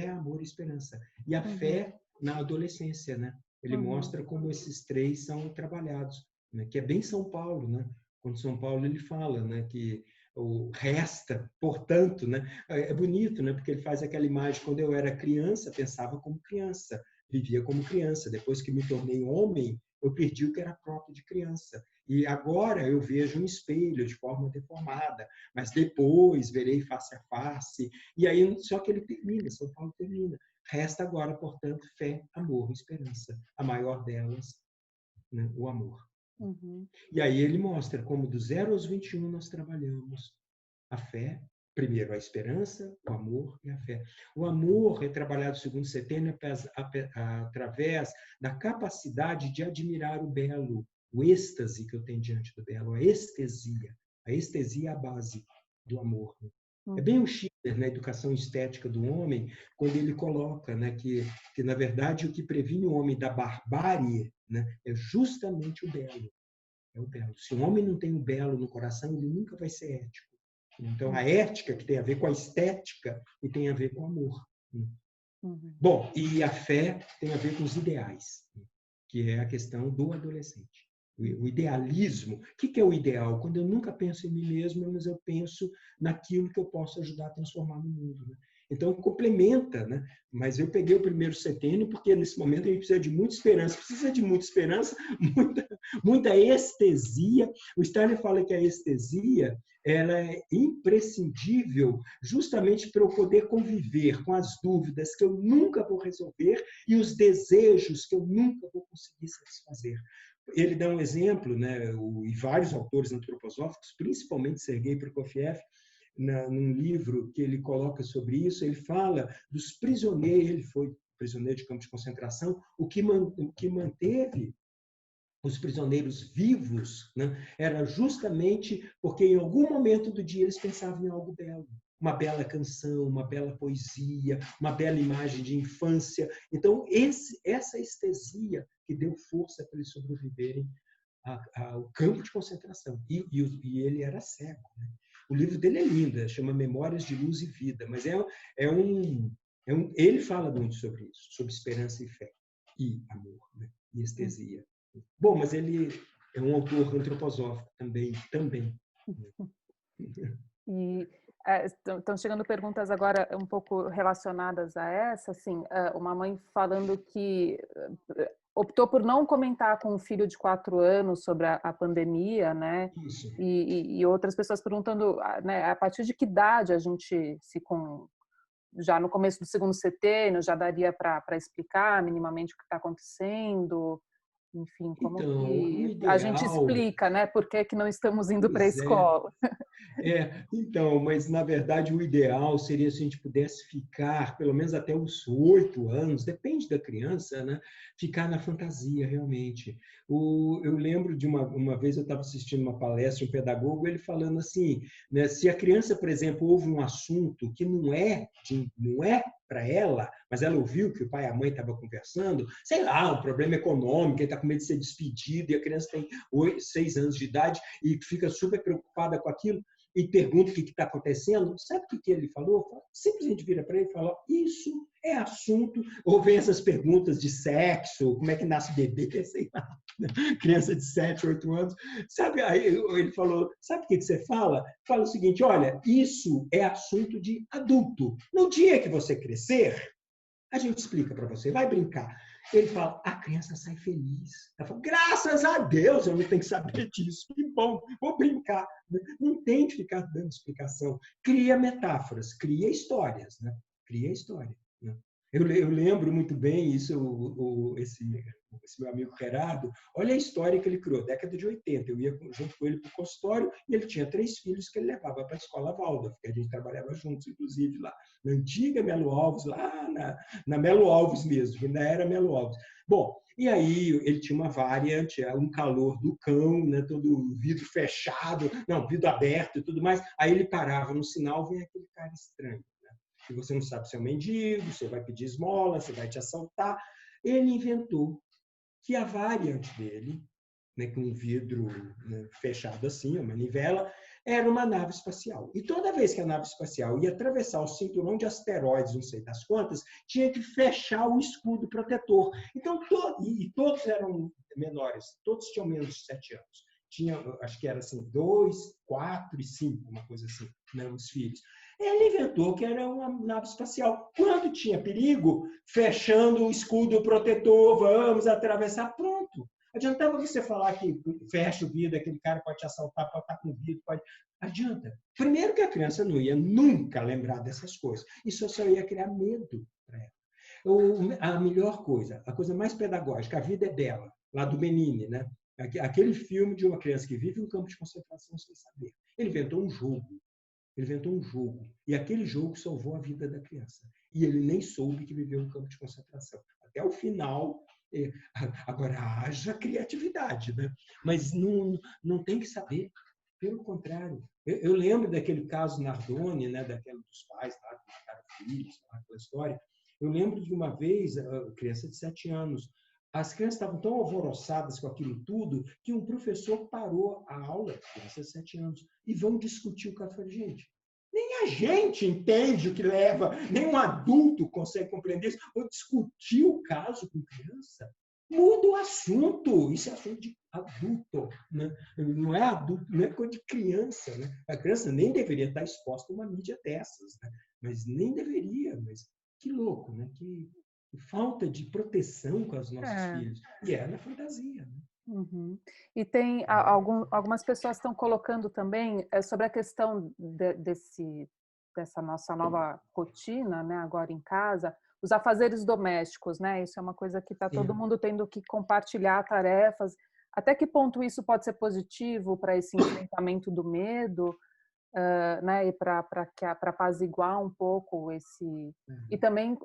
amor e esperança. E a fé na adolescência, né? Ele mostra como esses três são trabalhados, né? Que é bem São Paulo, né? Quando São Paulo ele fala, né, que o resta, portanto, né? É bonito, né? Porque ele faz aquela imagem, quando eu era criança, pensava como criança, vivia como criança. Depois que me tornei homem, eu perdi o que era próprio de criança. E agora eu vejo um espelho de forma deformada, mas depois verei face a face. E aí, só que ele termina, São Paulo termina. Resta agora, portanto, fé, amor e esperança. A maior delas, né, o amor. Uhum. E aí ele mostra como do 0 aos 21 nós trabalhamos a fé, primeiro a esperança, o amor e a fé. O amor é trabalhado, segundo Setênio, através da capacidade de admirar o belo, o êxtase que eu tenho diante do belo, a estesia. A estesia é a base do amor. É bem o Schiller, na Educação Estética do Homem, quando ele coloca, né, que, na verdade, o que previne o homem da barbárie, né, é justamente o belo. É o belo. Se o homem não tem o belo no coração, ele nunca vai ser ético. Então, a ética que tem a ver com a estética e tem a ver com o amor. Bom, e a fé tem a ver com os ideais, que é a questão do adolescente. O idealismo. O que é o ideal? Quando eu nunca penso em mim mesmo, mas eu penso naquilo que eu posso ajudar a transformar no mundo. Né? Então, complementa, né? Mas eu peguei o primeiro setênio porque, nesse momento, a gente precisa de muita esperança. Precisa de muita esperança, muita estesia. O Steiner fala que a estesia ela é imprescindível justamente para eu poder conviver com as dúvidas que eu nunca vou resolver e os desejos que eu nunca vou conseguir satisfazer. Ele dá um exemplo, né, e vários autores antroposóficos, principalmente Sergei Prokofiev, num livro que ele coloca sobre isso, ele fala dos prisioneiros, ele foi prisioneiro de campo de concentração, o que manteve os prisioneiros vivos, né, era justamente porque em algum momento do dia eles pensavam em algo belo. Uma bela canção, uma bela poesia, uma bela imagem de infância. Então, essa estesia que deu força para eles sobreviverem ao campo de concentração. E ele era cego. Né? O livro dele é lindo, chama Memórias de Luz e Vida, mas ele fala muito sobre isso, sobre esperança e fé, e amor, né? E estesia. Bom, mas ele é um autor antroposófico também. E estão chegando perguntas agora um pouco relacionadas a essa, assim, uma mãe falando que optou por não comentar com o filho de 4 anos sobre a pandemia, né? E outras pessoas perguntando, né, a partir de que idade a gente já no começo do segundo setênio já daria para explicar minimamente o que está acontecendo? Enfim, como então, que o a gente ideal, explica, né? Por que não estamos indo para a escola? Então, mas na verdade o ideal seria se a gente pudesse ficar, pelo menos até os 8 anos, depende da criança, né? Ficar na fantasia, realmente. Eu lembro de uma vez eu estava assistindo uma palestra de um pedagogo, ele falando assim, né? Se a criança, por exemplo, ouve um assunto que não é para ela, mas ela ouviu que o pai e a mãe estavam conversando, sei lá, um problema econômico, ele está com medo de ser despedido, e a criança tem 6 anos de idade e fica super preocupada com aquilo, e pergunta o que está acontecendo, sabe o que ele falou? Simplesmente vira para ele e fala, isso é assunto, ou vem essas perguntas de sexo, como é que nasce bebê, sei lá, criança de 7, 8 anos, sabe? Aí ele falou, sabe o que você fala? Fala o seguinte, olha, isso é assunto de adulto. No dia que você crescer, a gente explica para você, vai brincar. Ele fala, a criança sai feliz. Ela fala, graças a Deus, eu não tenho que saber disso. Que bom, vou brincar. Não tem de ficar dando explicação. Cria metáforas, cria histórias. Né? Cria história. Né? Eu lembro muito bem isso, esse meu amigo Gerardo, olha a história que ele criou, década de 80. Eu ia junto com ele para o consultório e ele tinha 3 filhos que ele levava para a escola Waldorf, que a gente trabalhava juntos, inclusive, lá na antiga Melo Alves, lá na Melo Alves mesmo, que ainda era Melo Alves. Bom, e aí ele tinha uma variante, um calor do cão, né, todo vidro fechado, não, vidro aberto e tudo mais. Aí ele parava no sinal, vem aquele cara estranho. Que você não sabe se é um mendigo, você vai pedir esmola, você vai te assaltar. Ele inventou que a variante dele, né, com um vidro, né, fechado assim, uma manivela, era uma nave espacial. E toda vez que a nave espacial ia atravessar o cinturão de asteroides, não sei das quantas, tinha que fechar o escudo protetor. Então, todos eram menores, todos tinham menos de 7 anos. Tinha, acho que era assim, 2, 4 e 5, uma coisa assim, né, os filhos. Ele inventou que era uma nave espacial. Quando tinha perigo, fechando o escudo protetor, vamos atravessar, pronto. Adiantava você falar que fecha o vidro, aquele cara pode te assaltar, pode estar com o vidro, pode... Adianta. Primeiro que a criança não ia nunca lembrar dessas coisas. Isso só ia criar medo para ela. A melhor coisa, a coisa mais pedagógica, a vida é dela, lá do Benini, né? Aquele filme de uma criança que vive em um campo de concentração sem saber. Ele inventou um jogo. Ele inventou um jogo. E aquele jogo salvou a vida da criança. E ele nem soube que viveu em um campo de concentração. Até o final. Agora, haja criatividade, né? Mas não tem que saber. Pelo contrário. Eu lembro daquele caso Nardoni, né? Daquela dos pais lá que mataram filhos, aquela história. Eu lembro de uma vez, criança de 7 anos, as crianças estavam tão alvoroçadas com aquilo tudo que um professor parou a aula, crianças de 7 anos, e vão discutir o caso. Eu falei, gente, nem a gente entende o que leva, nem um adulto consegue compreender isso. Vou discutir o caso com criança. Muda o assunto. Isso é assunto de adulto, né? Não é adulto, não é coisa de criança, né? A criança nem deveria estar exposta a uma mídia dessas, né? Mas nem deveria. Mas que louco, né? Que falta de proteção com os nossos filhos. E é na fantasia, né? Uhum. E tem algumas pessoas estão colocando também sobre a questão dessa nossa nova rotina, né, agora em casa, os afazeres domésticos, né? Isso é uma coisa que está todo mundo tendo que compartilhar tarefas. Até que ponto isso pode ser positivo para esse enfrentamento do medo, né? E para apaziguar um pouco esse... E também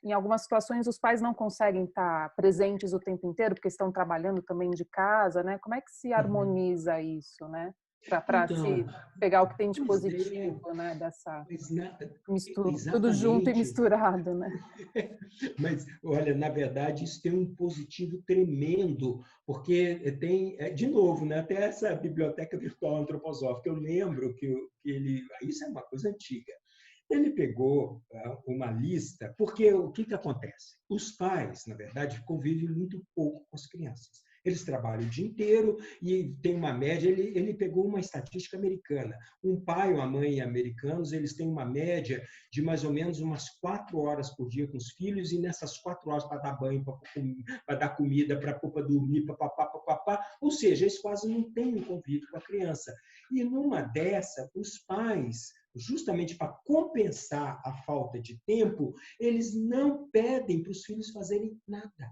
em algumas situações os pais não conseguem estar presentes o tempo inteiro porque estão trabalhando também de casa, né? Como é que se harmoniza isso, né? Para se pegar o que tem de positivo, né? Dessa mistura, tudo junto e misturado, né? Mas, olha, na verdade, isso tem um positivo tremendo, porque tem, de novo, né, até essa biblioteca virtual antroposófica, eu lembro que ele, isso é uma coisa antiga, ele pegou uma lista, porque o que acontece? Os pais, na verdade, convivem muito pouco com as crianças. Eles trabalham o dia inteiro e tem uma média, ele pegou uma estatística americana. Um pai ou uma mãe americanos, eles têm uma média de mais ou menos umas 4 horas por dia com os filhos, e nessas 4 horas para dar banho, para dar comida, para dormir, papapá. Ou seja, eles quase não têm um convívio com a criança. E numa dessa, os pais, justamente para compensar a falta de tempo, eles não pedem para os filhos fazerem nada.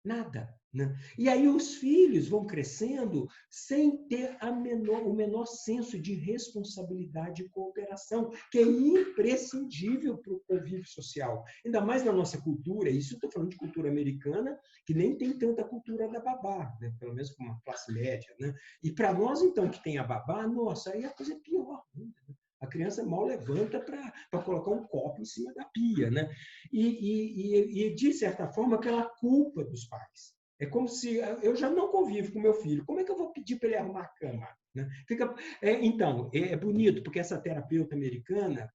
Nada. Né? E aí os filhos vão crescendo sem ter o menor senso de responsabilidade e cooperação, que é imprescindível para o convívio social. Ainda mais na nossa cultura, isso eu estou falando de cultura americana, que nem tem tanta cultura da babá, né? Pelo menos para uma classe média. Né? E para nós, então, que tem a babá, nossa, aí a coisa é pior. Né? A criança mal levanta para colocar um copo em cima da pia, né? E, de certa forma, aquela culpa dos pais. É como se eu já não convivo com meu filho. Como é que eu vou pedir para ele arrumar a cama? Né? Então, é bonito, porque essa terapeuta americana,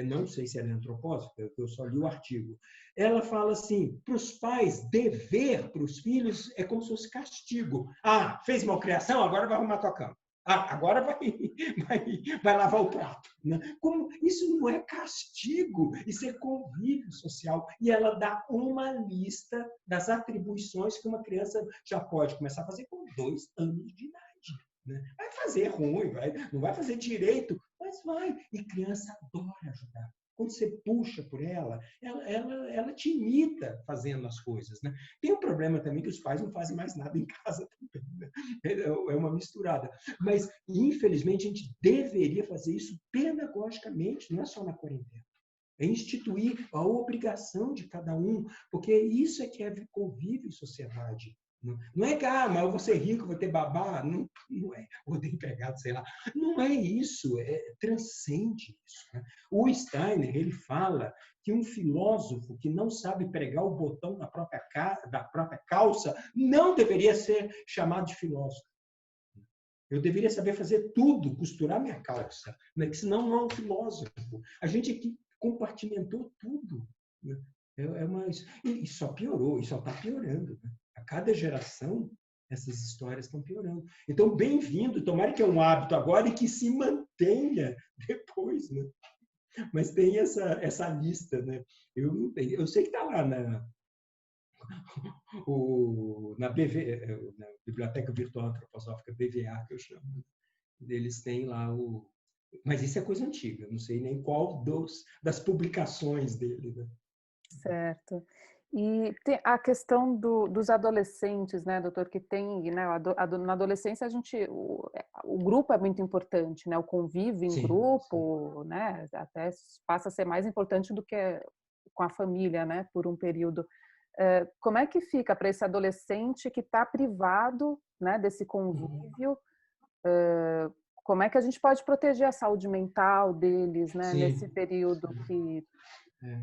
não sei se ela é antropóloga, eu só li o artigo, ela fala assim, para os pais, dever para os filhos é como se fosse castigo. Ah, fez malcriação, agora vai arrumar a tua cama. Ah, agora vai lavar o prato. Né? Como isso não é castigo, isso é convívio social. E ela dá uma lista das atribuições que uma criança já pode começar a fazer com 2 anos de idade. Né? Vai fazer ruim, não vai fazer direito, mas vai. E criança adora ajudar. Quando você puxa por ela te imita fazendo as coisas. Né? Tem um problema também que os pais não fazem mais nada em casa também. Né? É uma misturada. Mas, infelizmente, a gente deveria fazer isso pedagogicamente, não é só na quarentena. É instituir a obrigação de cada um, porque isso é que é convívio em sociedade. Não é que, mas eu vou ser rico, vou ter babá. Não é. Vou ter empregado, sei lá. Não é isso. Transcende isso. Né? O Steiner, ele fala que um filósofo que não sabe pregar o botão da própria calça não deveria ser chamado de filósofo. Eu deveria saber fazer tudo, costurar minha calça, né? Que senão não é um filósofo. A gente aqui compartimentou tudo. Né? E só piorou, e só está piorando. Né? A cada geração, essas histórias estão piorando. Então, bem-vindo, tomara que é um hábito agora e que se mantenha depois. Né? Mas tem essa lista. Né? Eu sei que está lá na Biblioteca Virtual Antroposófica, BVA, que eu chamo, eles têm lá o... Mas isso é coisa antiga, não sei nem qual das publicações dele, né? Certo. E tem a questão dos adolescentes, né, doutor, que tem, né, na adolescência o grupo é muito importante, né, o convívio em Sim, grupo, né, até passa a ser mais importante do que com a família, né, por um período. Como é que fica para esse adolescente que está privado, né, desse convívio? Como é que a gente pode proteger a saúde mental deles, né, nesse sim, período sim. É.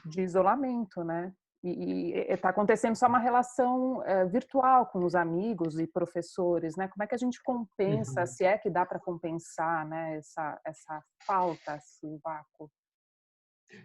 de isolamento, né? E está acontecendo só uma relação virtual com os amigos e professores, né? Como é que a gente compensa, Uhum. se é que dá para compensar, né? Essa falta, esse vácuo?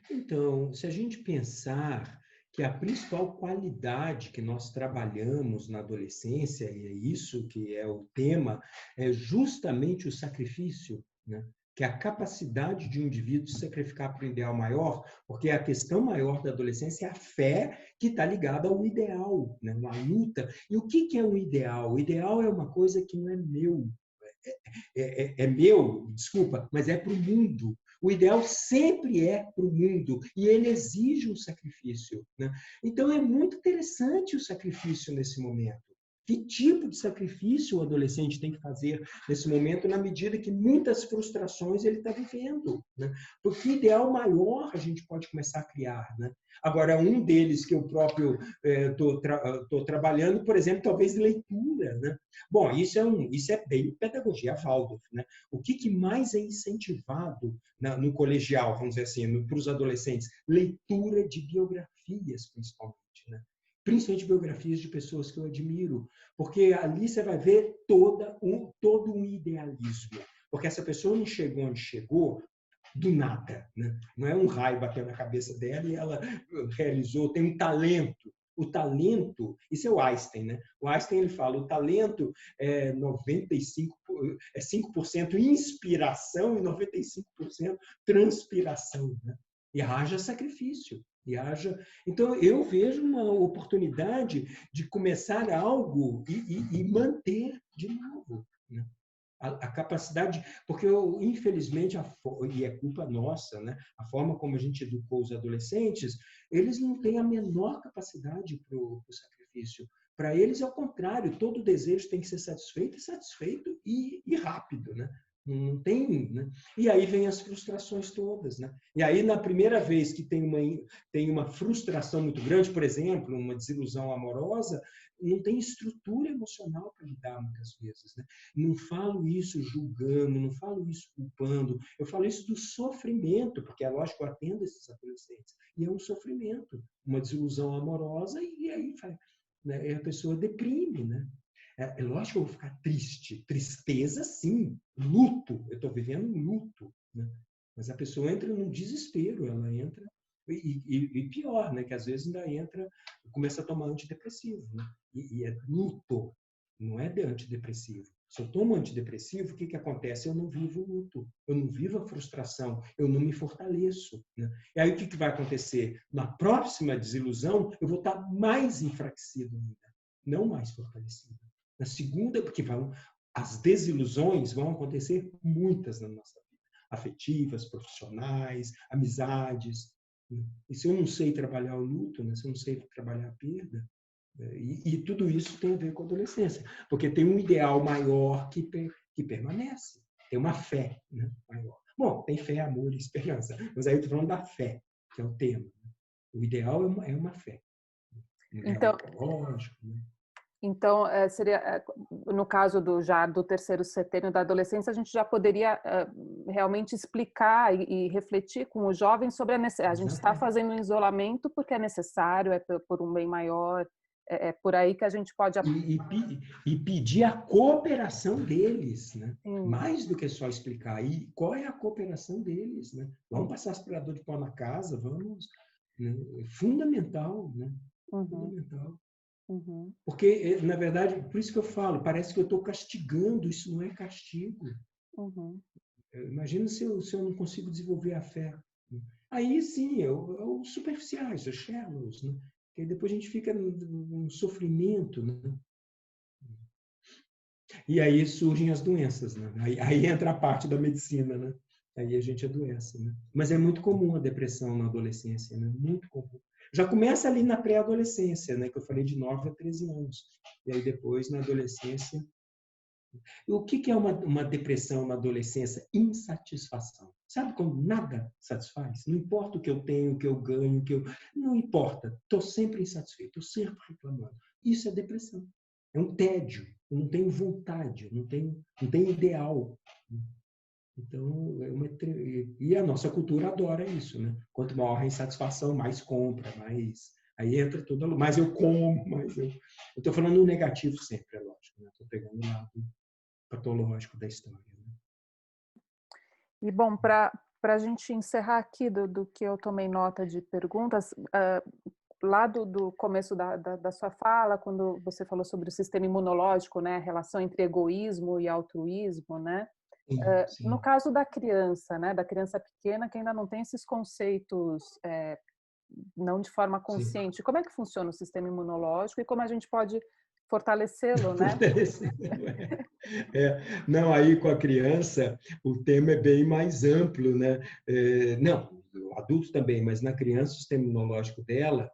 Então, se a gente pensar que a principal qualidade que nós trabalhamos na adolescência, e é isso que é o tema, é justamente o sacrifício, né? Que é a capacidade de um indivíduo se sacrificar para o ideal maior, porque a questão maior da adolescência é a fé que está ligada ao ideal, né? Uma luta. E o que é um ideal? O ideal é uma coisa que não é meu, é meu, desculpa, mas é para o mundo. O ideal sempre é para o mundo e ele exige um sacrifício, né? Então é muito interessante o sacrifício nesse momento. Que tipo de sacrifício o adolescente tem que fazer nesse momento, na medida que muitas frustrações ele está vivendo, né? Porque ideal maior a gente pode começar a criar, né? Agora, um deles que eu próprio estou trabalhando, por exemplo, talvez leitura, né? Bom, isso é bem pedagogia Waldorf, né? O que mais é incentivado no colegial, vamos dizer assim, para os adolescentes? Leitura de biografias, principalmente, né? Principalmente biografias de pessoas que eu admiro, porque ali você vai ver todo um idealismo, porque essa pessoa não chegou onde chegou do nada, né? Não é um raio batendo na cabeça dela e ela realizou, tem um talento. O talento, isso é o Einstein, né? O Einstein ele fala, o talento é 5% inspiração e 95% transpiração, né? E haja sacrifício. Então, eu vejo uma oportunidade de começar algo e manter de novo, né? A capacidade, porque infelizmente, e é culpa nossa, né? A forma como a gente educou os adolescentes, eles não têm a menor capacidade para o sacrifício. Para eles, é o contrário, todo desejo tem que ser satisfeito e rápido, né? Não tem, né? E aí vem as frustrações todas, né? E aí, na primeira vez que tem uma frustração muito grande, por exemplo, uma desilusão amorosa, não tem estrutura emocional para lidar muitas vezes, né? Não falo isso julgando, não falo isso culpando, eu falo isso do sofrimento, porque é lógico que eu atendo esses adolescentes, e é um sofrimento, uma desilusão amorosa, e aí né, a pessoa deprime, né? É lógico que eu vou ficar triste, tristeza sim, luto, eu estou vivendo um luto, né? Mas a pessoa entra num desespero, ela entra, e pior, né? Que às vezes ainda entra, começa a tomar antidepressivo, né? E é luto, não é de antidepressivo. Se eu tomo antidepressivo, o que acontece? Eu não vivo o luto, eu não vivo a frustração, eu não me fortaleço, né? E aí o que vai acontecer? Na próxima desilusão, eu vou estar mais enfraquecido ainda, não mais fortalecido. Na segunda, porque as desilusões vão acontecer muitas na nossa vida, afetivas, profissionais, amizades. E se eu não sei trabalhar o luto, né? Se eu não sei trabalhar a perda, e tudo isso tem a ver com a adolescência, porque tem um ideal maior que permanece, tem uma fé, né, maior. Bom, tem fé, amor e esperança, mas aí eu estou falando da fé, que é o tema. O ideal é uma fé, um ideal Então, ecológico, né? Então, seria, no caso do terceiro setênio da adolescência, a gente já poderia realmente explicar e refletir com os jovens sobre a necessidade. A gente está fazendo um isolamento porque é necessário, é por um bem maior, é por aí que a gente pode... E pedir a cooperação deles, né? Sim. Mais do que só explicar. E qual é a cooperação deles, né? Vamos passar aspirador de pó na casa, vamos... Né? É fundamental, né? Uhum. Fundamental. Uhum. Porque, na verdade, por isso que eu falo, parece que eu estou castigando, isso não é castigo. Uhum. Imagina se eu não consigo desenvolver a fé. Aí sim, os superficiais, os shallows, né? Porque depois a gente fica num sofrimento, né? E aí surgem as doenças, né? Aí entra a parte da medicina, né? Aí a gente adoece, né? Mas é muito comum a depressão na adolescência, né? Muito comum. Já começa ali na pré-adolescência, né? Que eu falei de 9 a 13 anos. E aí depois, na adolescência... E o que é uma depressão na adolescência? Insatisfação. Sabe quando nada satisfaz? Não importa o que eu tenho, o que eu ganho, o que eu... Não importa. Estou sempre insatisfeito, estou sempre reclamando. Isso é depressão. É um tédio. Eu não tenho vontade, eu não tenho ideal. Então, e a nossa cultura adora isso, né? Quanto maior a insatisfação, mais compra, mais... Aí entra tudo, mais eu como, mais eu... Eu estou falando no negativo sempre, é lógico, né? Estou pegando o lado patológico da história. Né? E, bom, para a gente encerrar aqui do que eu tomei nota de perguntas, lá do começo da sua fala, quando você falou sobre o sistema imunológico, né? A relação entre egoísmo e altruísmo, né? Sim. No caso da criança, né, da criança pequena que ainda não tem esses conceitos, não de forma consciente, como é que funciona o sistema imunológico e como a gente pode fortalecê-lo, né? Não, aí com a criança o tema é bem mais amplo, né? Não, adultos também, mas na criança o sistema imunológico dela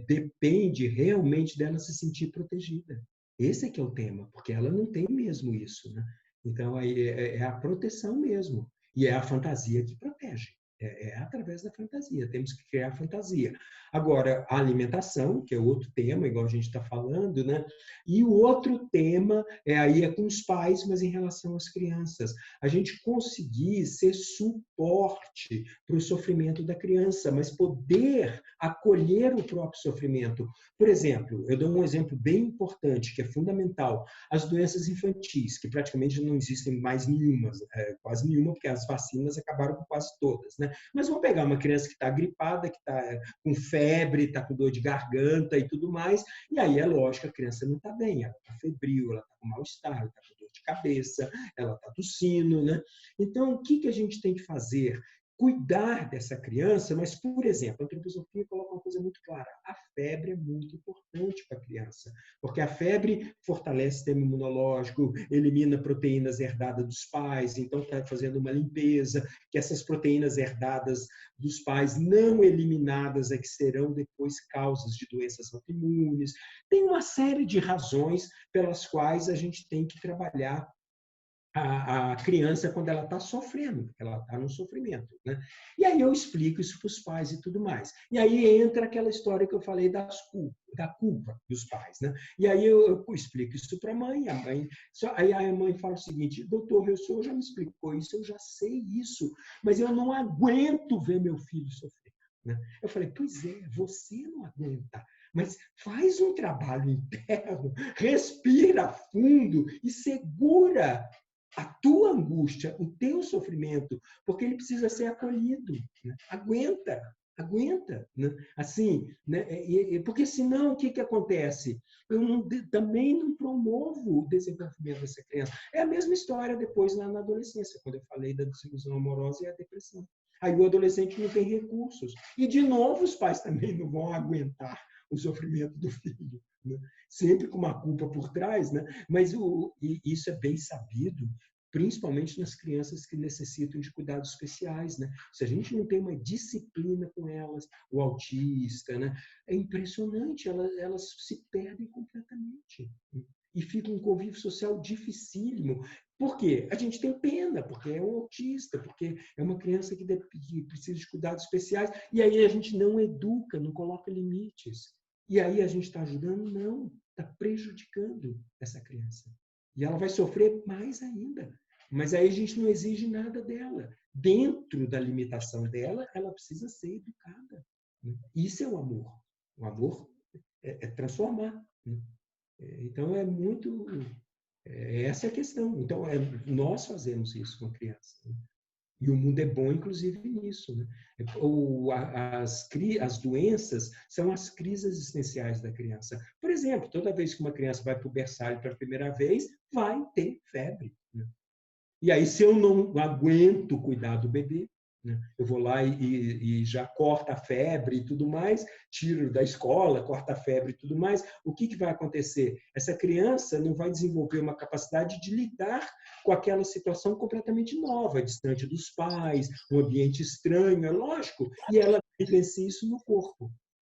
depende realmente dela se sentir protegida. Esse é que é o tema, porque ela não tem mesmo isso, né? Então, aí é a proteção mesmo. E é a fantasia que protege. É através da fantasia. Temos que criar fantasia. Agora, a alimentação, que é outro tema, igual a gente está falando, né? E o outro tema aí é com os pais, mas em relação às crianças. A gente conseguir ser suporte para o sofrimento da criança, mas poder acolher o próprio sofrimento. Por exemplo, eu dou um exemplo bem importante, que é fundamental. As doenças infantis, que praticamente não existem mais nenhuma, quase nenhuma, porque as vacinas acabaram com quase todas, né? Mas vamos pegar uma criança que está gripada, que está com febre, está com dor de garganta e tudo mais, e aí é lógico, a criança não está bem, ela está febril, ela está com mal-estar, ela está com dor de cabeça, ela está tossindo, né? Então, o que a gente tem que fazer? Cuidar dessa criança, mas, por exemplo, a antroposofia coloca uma coisa muito clara. A febre é muito importante para a criança, porque a febre fortalece o sistema imunológico, elimina proteínas herdadas dos pais, então está fazendo uma limpeza, que essas proteínas herdadas dos pais não eliminadas é que serão depois causas de doenças autoimunes. Tem uma série de razões pelas quais a gente tem que trabalhar a criança quando ela está sofrendo, porque ela está no sofrimento. Né? E aí eu explico isso para os pais e tudo mais. E aí entra aquela história que eu falei da culpa dos pais. Né? E aí eu explico isso para a mãe, aí a mãe fala o seguinte: doutor, o senhor já me explicou isso, eu já sei isso, mas eu não aguento ver meu filho sofrer. Né? Eu falei, pois é, você não aguenta. Mas faz um trabalho interno, respira fundo e segura a tua angústia, o teu sofrimento, porque ele precisa ser acolhido. Né? Aguenta. Né? Assim, né? Porque senão o que acontece? Eu também não promovo o desenvolvimento dessa criança. É a mesma história depois na adolescência, quando eu falei da desilusão amorosa e a depressão. Aí o adolescente não tem recursos. E, de novo, os pais também não vão aguentar o sofrimento do filho. Né? Sempre com uma culpa por trás, né? Mas isso é bem sabido, principalmente nas crianças que necessitam de cuidados especiais. Né? Se a gente não tem uma disciplina com elas, o autista, né? É impressionante, elas se perdem completamente. E fica um convívio social dificílimo. Por quê? A gente tem pena, porque é um autista, porque é uma criança que precisa de cuidados especiais, e aí a gente não educa, não coloca limites. E aí a gente está ajudando? Não, está prejudicando essa criança. E ela vai sofrer mais ainda. Mas aí a gente não exige nada dela. Dentro da limitação dela, ela precisa ser educada. Isso é o amor. O amor é transformar. Então, é muito... essa é a questão. Então, nós fazemos isso com a criança. E o mundo é bom, inclusive, nisso. Né? As doenças são as crises existenciais da criança. Por exemplo, toda vez que uma criança vai para o berçário pela primeira vez, vai ter febre. Né? E aí, se eu não aguento cuidar do bebê, né? Eu vou lá e já corta a febre e tudo mais, tiro da escola, corta a febre e tudo mais. O que vai acontecer? Essa criança não vai desenvolver uma capacidade de lidar com aquela situação completamente nova, distante dos pais, um ambiente estranho, é lógico, e ela vivencia isso no corpo.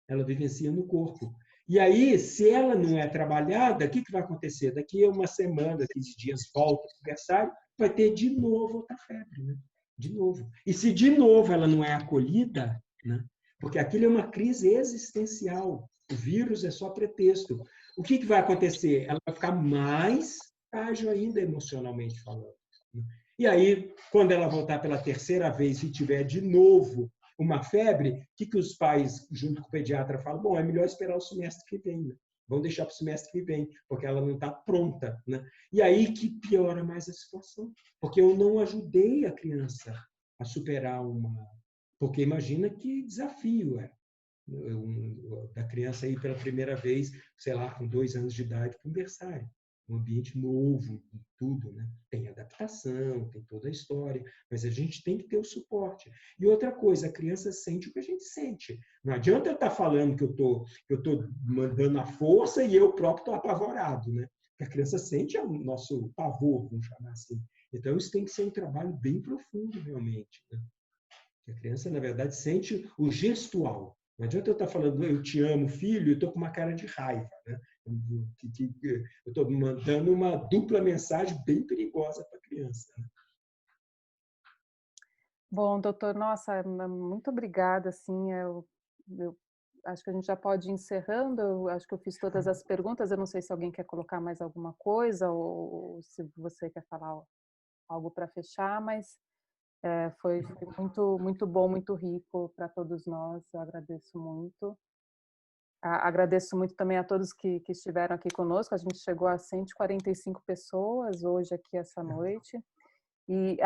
Ela vivencia no corpo. E aí, se ela não é trabalhada, o que vai acontecer? Daqui a uma semana, 15 dias, volta para o berçário, vai ter de novo outra febre, né? De novo. E se de novo ela não é acolhida, né? Porque aquilo é uma crise existencial. O vírus é só pretexto. O que vai acontecer? Ela vai ficar mais frágil ainda emocionalmente falando. E aí, quando ela voltar pela terceira vez e tiver de novo uma febre, o que os pais, junto com o pediatra, falam? Bom, é melhor esperar o semestre que vem, né? Vamos deixar para o semestre que vem, porque ela não está pronta, né? E aí que piora mais a situação, porque eu não ajudei a criança a superar uma... Porque imagina que desafio é da criança ir pela primeira vez, sei lá, com 2 anos de idade, para um berçário. Um ambiente novo, tudo, né? Tem adaptação, tem toda a história, mas a gente tem que ter o suporte. E outra coisa, a criança sente o que a gente sente. Não adianta eu estar falando que eu tô mandando a força e eu próprio estou apavorado, né? Porque a criança sente o nosso pavor, vamos chamar assim. Então, isso tem que ser um trabalho bem profundo, realmente, né? A criança, na verdade, sente o gestual. Não adianta eu estar falando, eu te amo, filho, e estou com uma cara de raiva, né? Eu estou mandando uma dupla mensagem bem perigosa para a criança, né? Bom, doutor, nossa, muito obrigada, assim, eu acho que a gente já pode ir encerrando, eu acho que eu fiz todas as perguntas, eu não sei se alguém quer colocar mais alguma coisa, ou se você quer falar algo para fechar, mas foi muito, muito bom, muito rico para todos nós, eu agradeço muito. Agradeço muito também a todos que estiveram aqui conosco, a gente chegou a 145 pessoas hoje aqui essa noite, e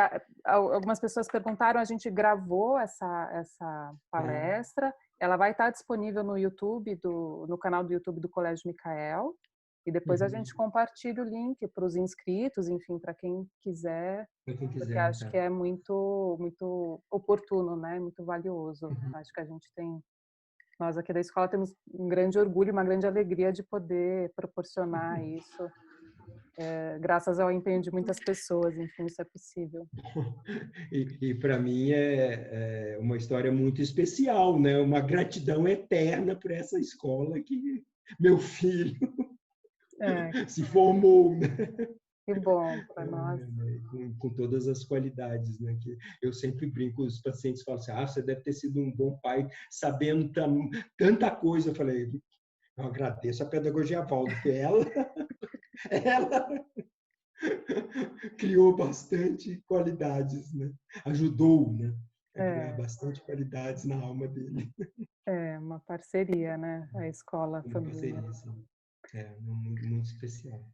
algumas pessoas perguntaram, a gente gravou essa palestra, ela vai estar disponível no YouTube, no canal do YouTube do Colégio Micael, e depois a gente compartilha o link para os inscritos, enfim, para quem quiser, porque acho que é muito, muito oportuno, né? Muito valioso. Acho que nós aqui da escola temos um grande orgulho, uma grande alegria de poder proporcionar isso, graças ao empenho de muitas pessoas, enfim, isso é possível. E para mim é uma história muito especial, né? Uma gratidão eterna por essa escola que meu filho se formou, né? Que bom para nós. Com todas as qualidades, né? Que eu sempre brinco, os pacientes falam assim, você deve ter sido um bom pai, sabendo tanta coisa. Eu falei, eu agradeço a pedagogia Valdo, porque ela criou bastante qualidades, né? Ajudou, né? A criar bastante qualidades na alma dele. É uma parceria, né? A escola, a família. Parceria, sim. Muito, muito especial.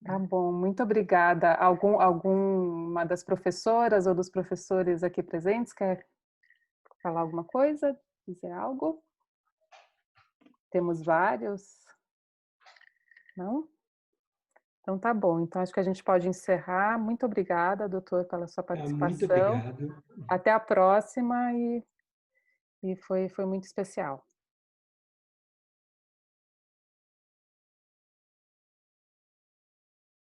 Tá bom, muito obrigada. Alguma das professoras ou dos professores aqui presentes quer falar alguma coisa? Dizer algo? Temos vários? Não? Então tá bom. Então acho que a gente pode encerrar. Muito obrigada, doutor, pela sua Muito participação. obrigado. Até a próxima e foi muito especial.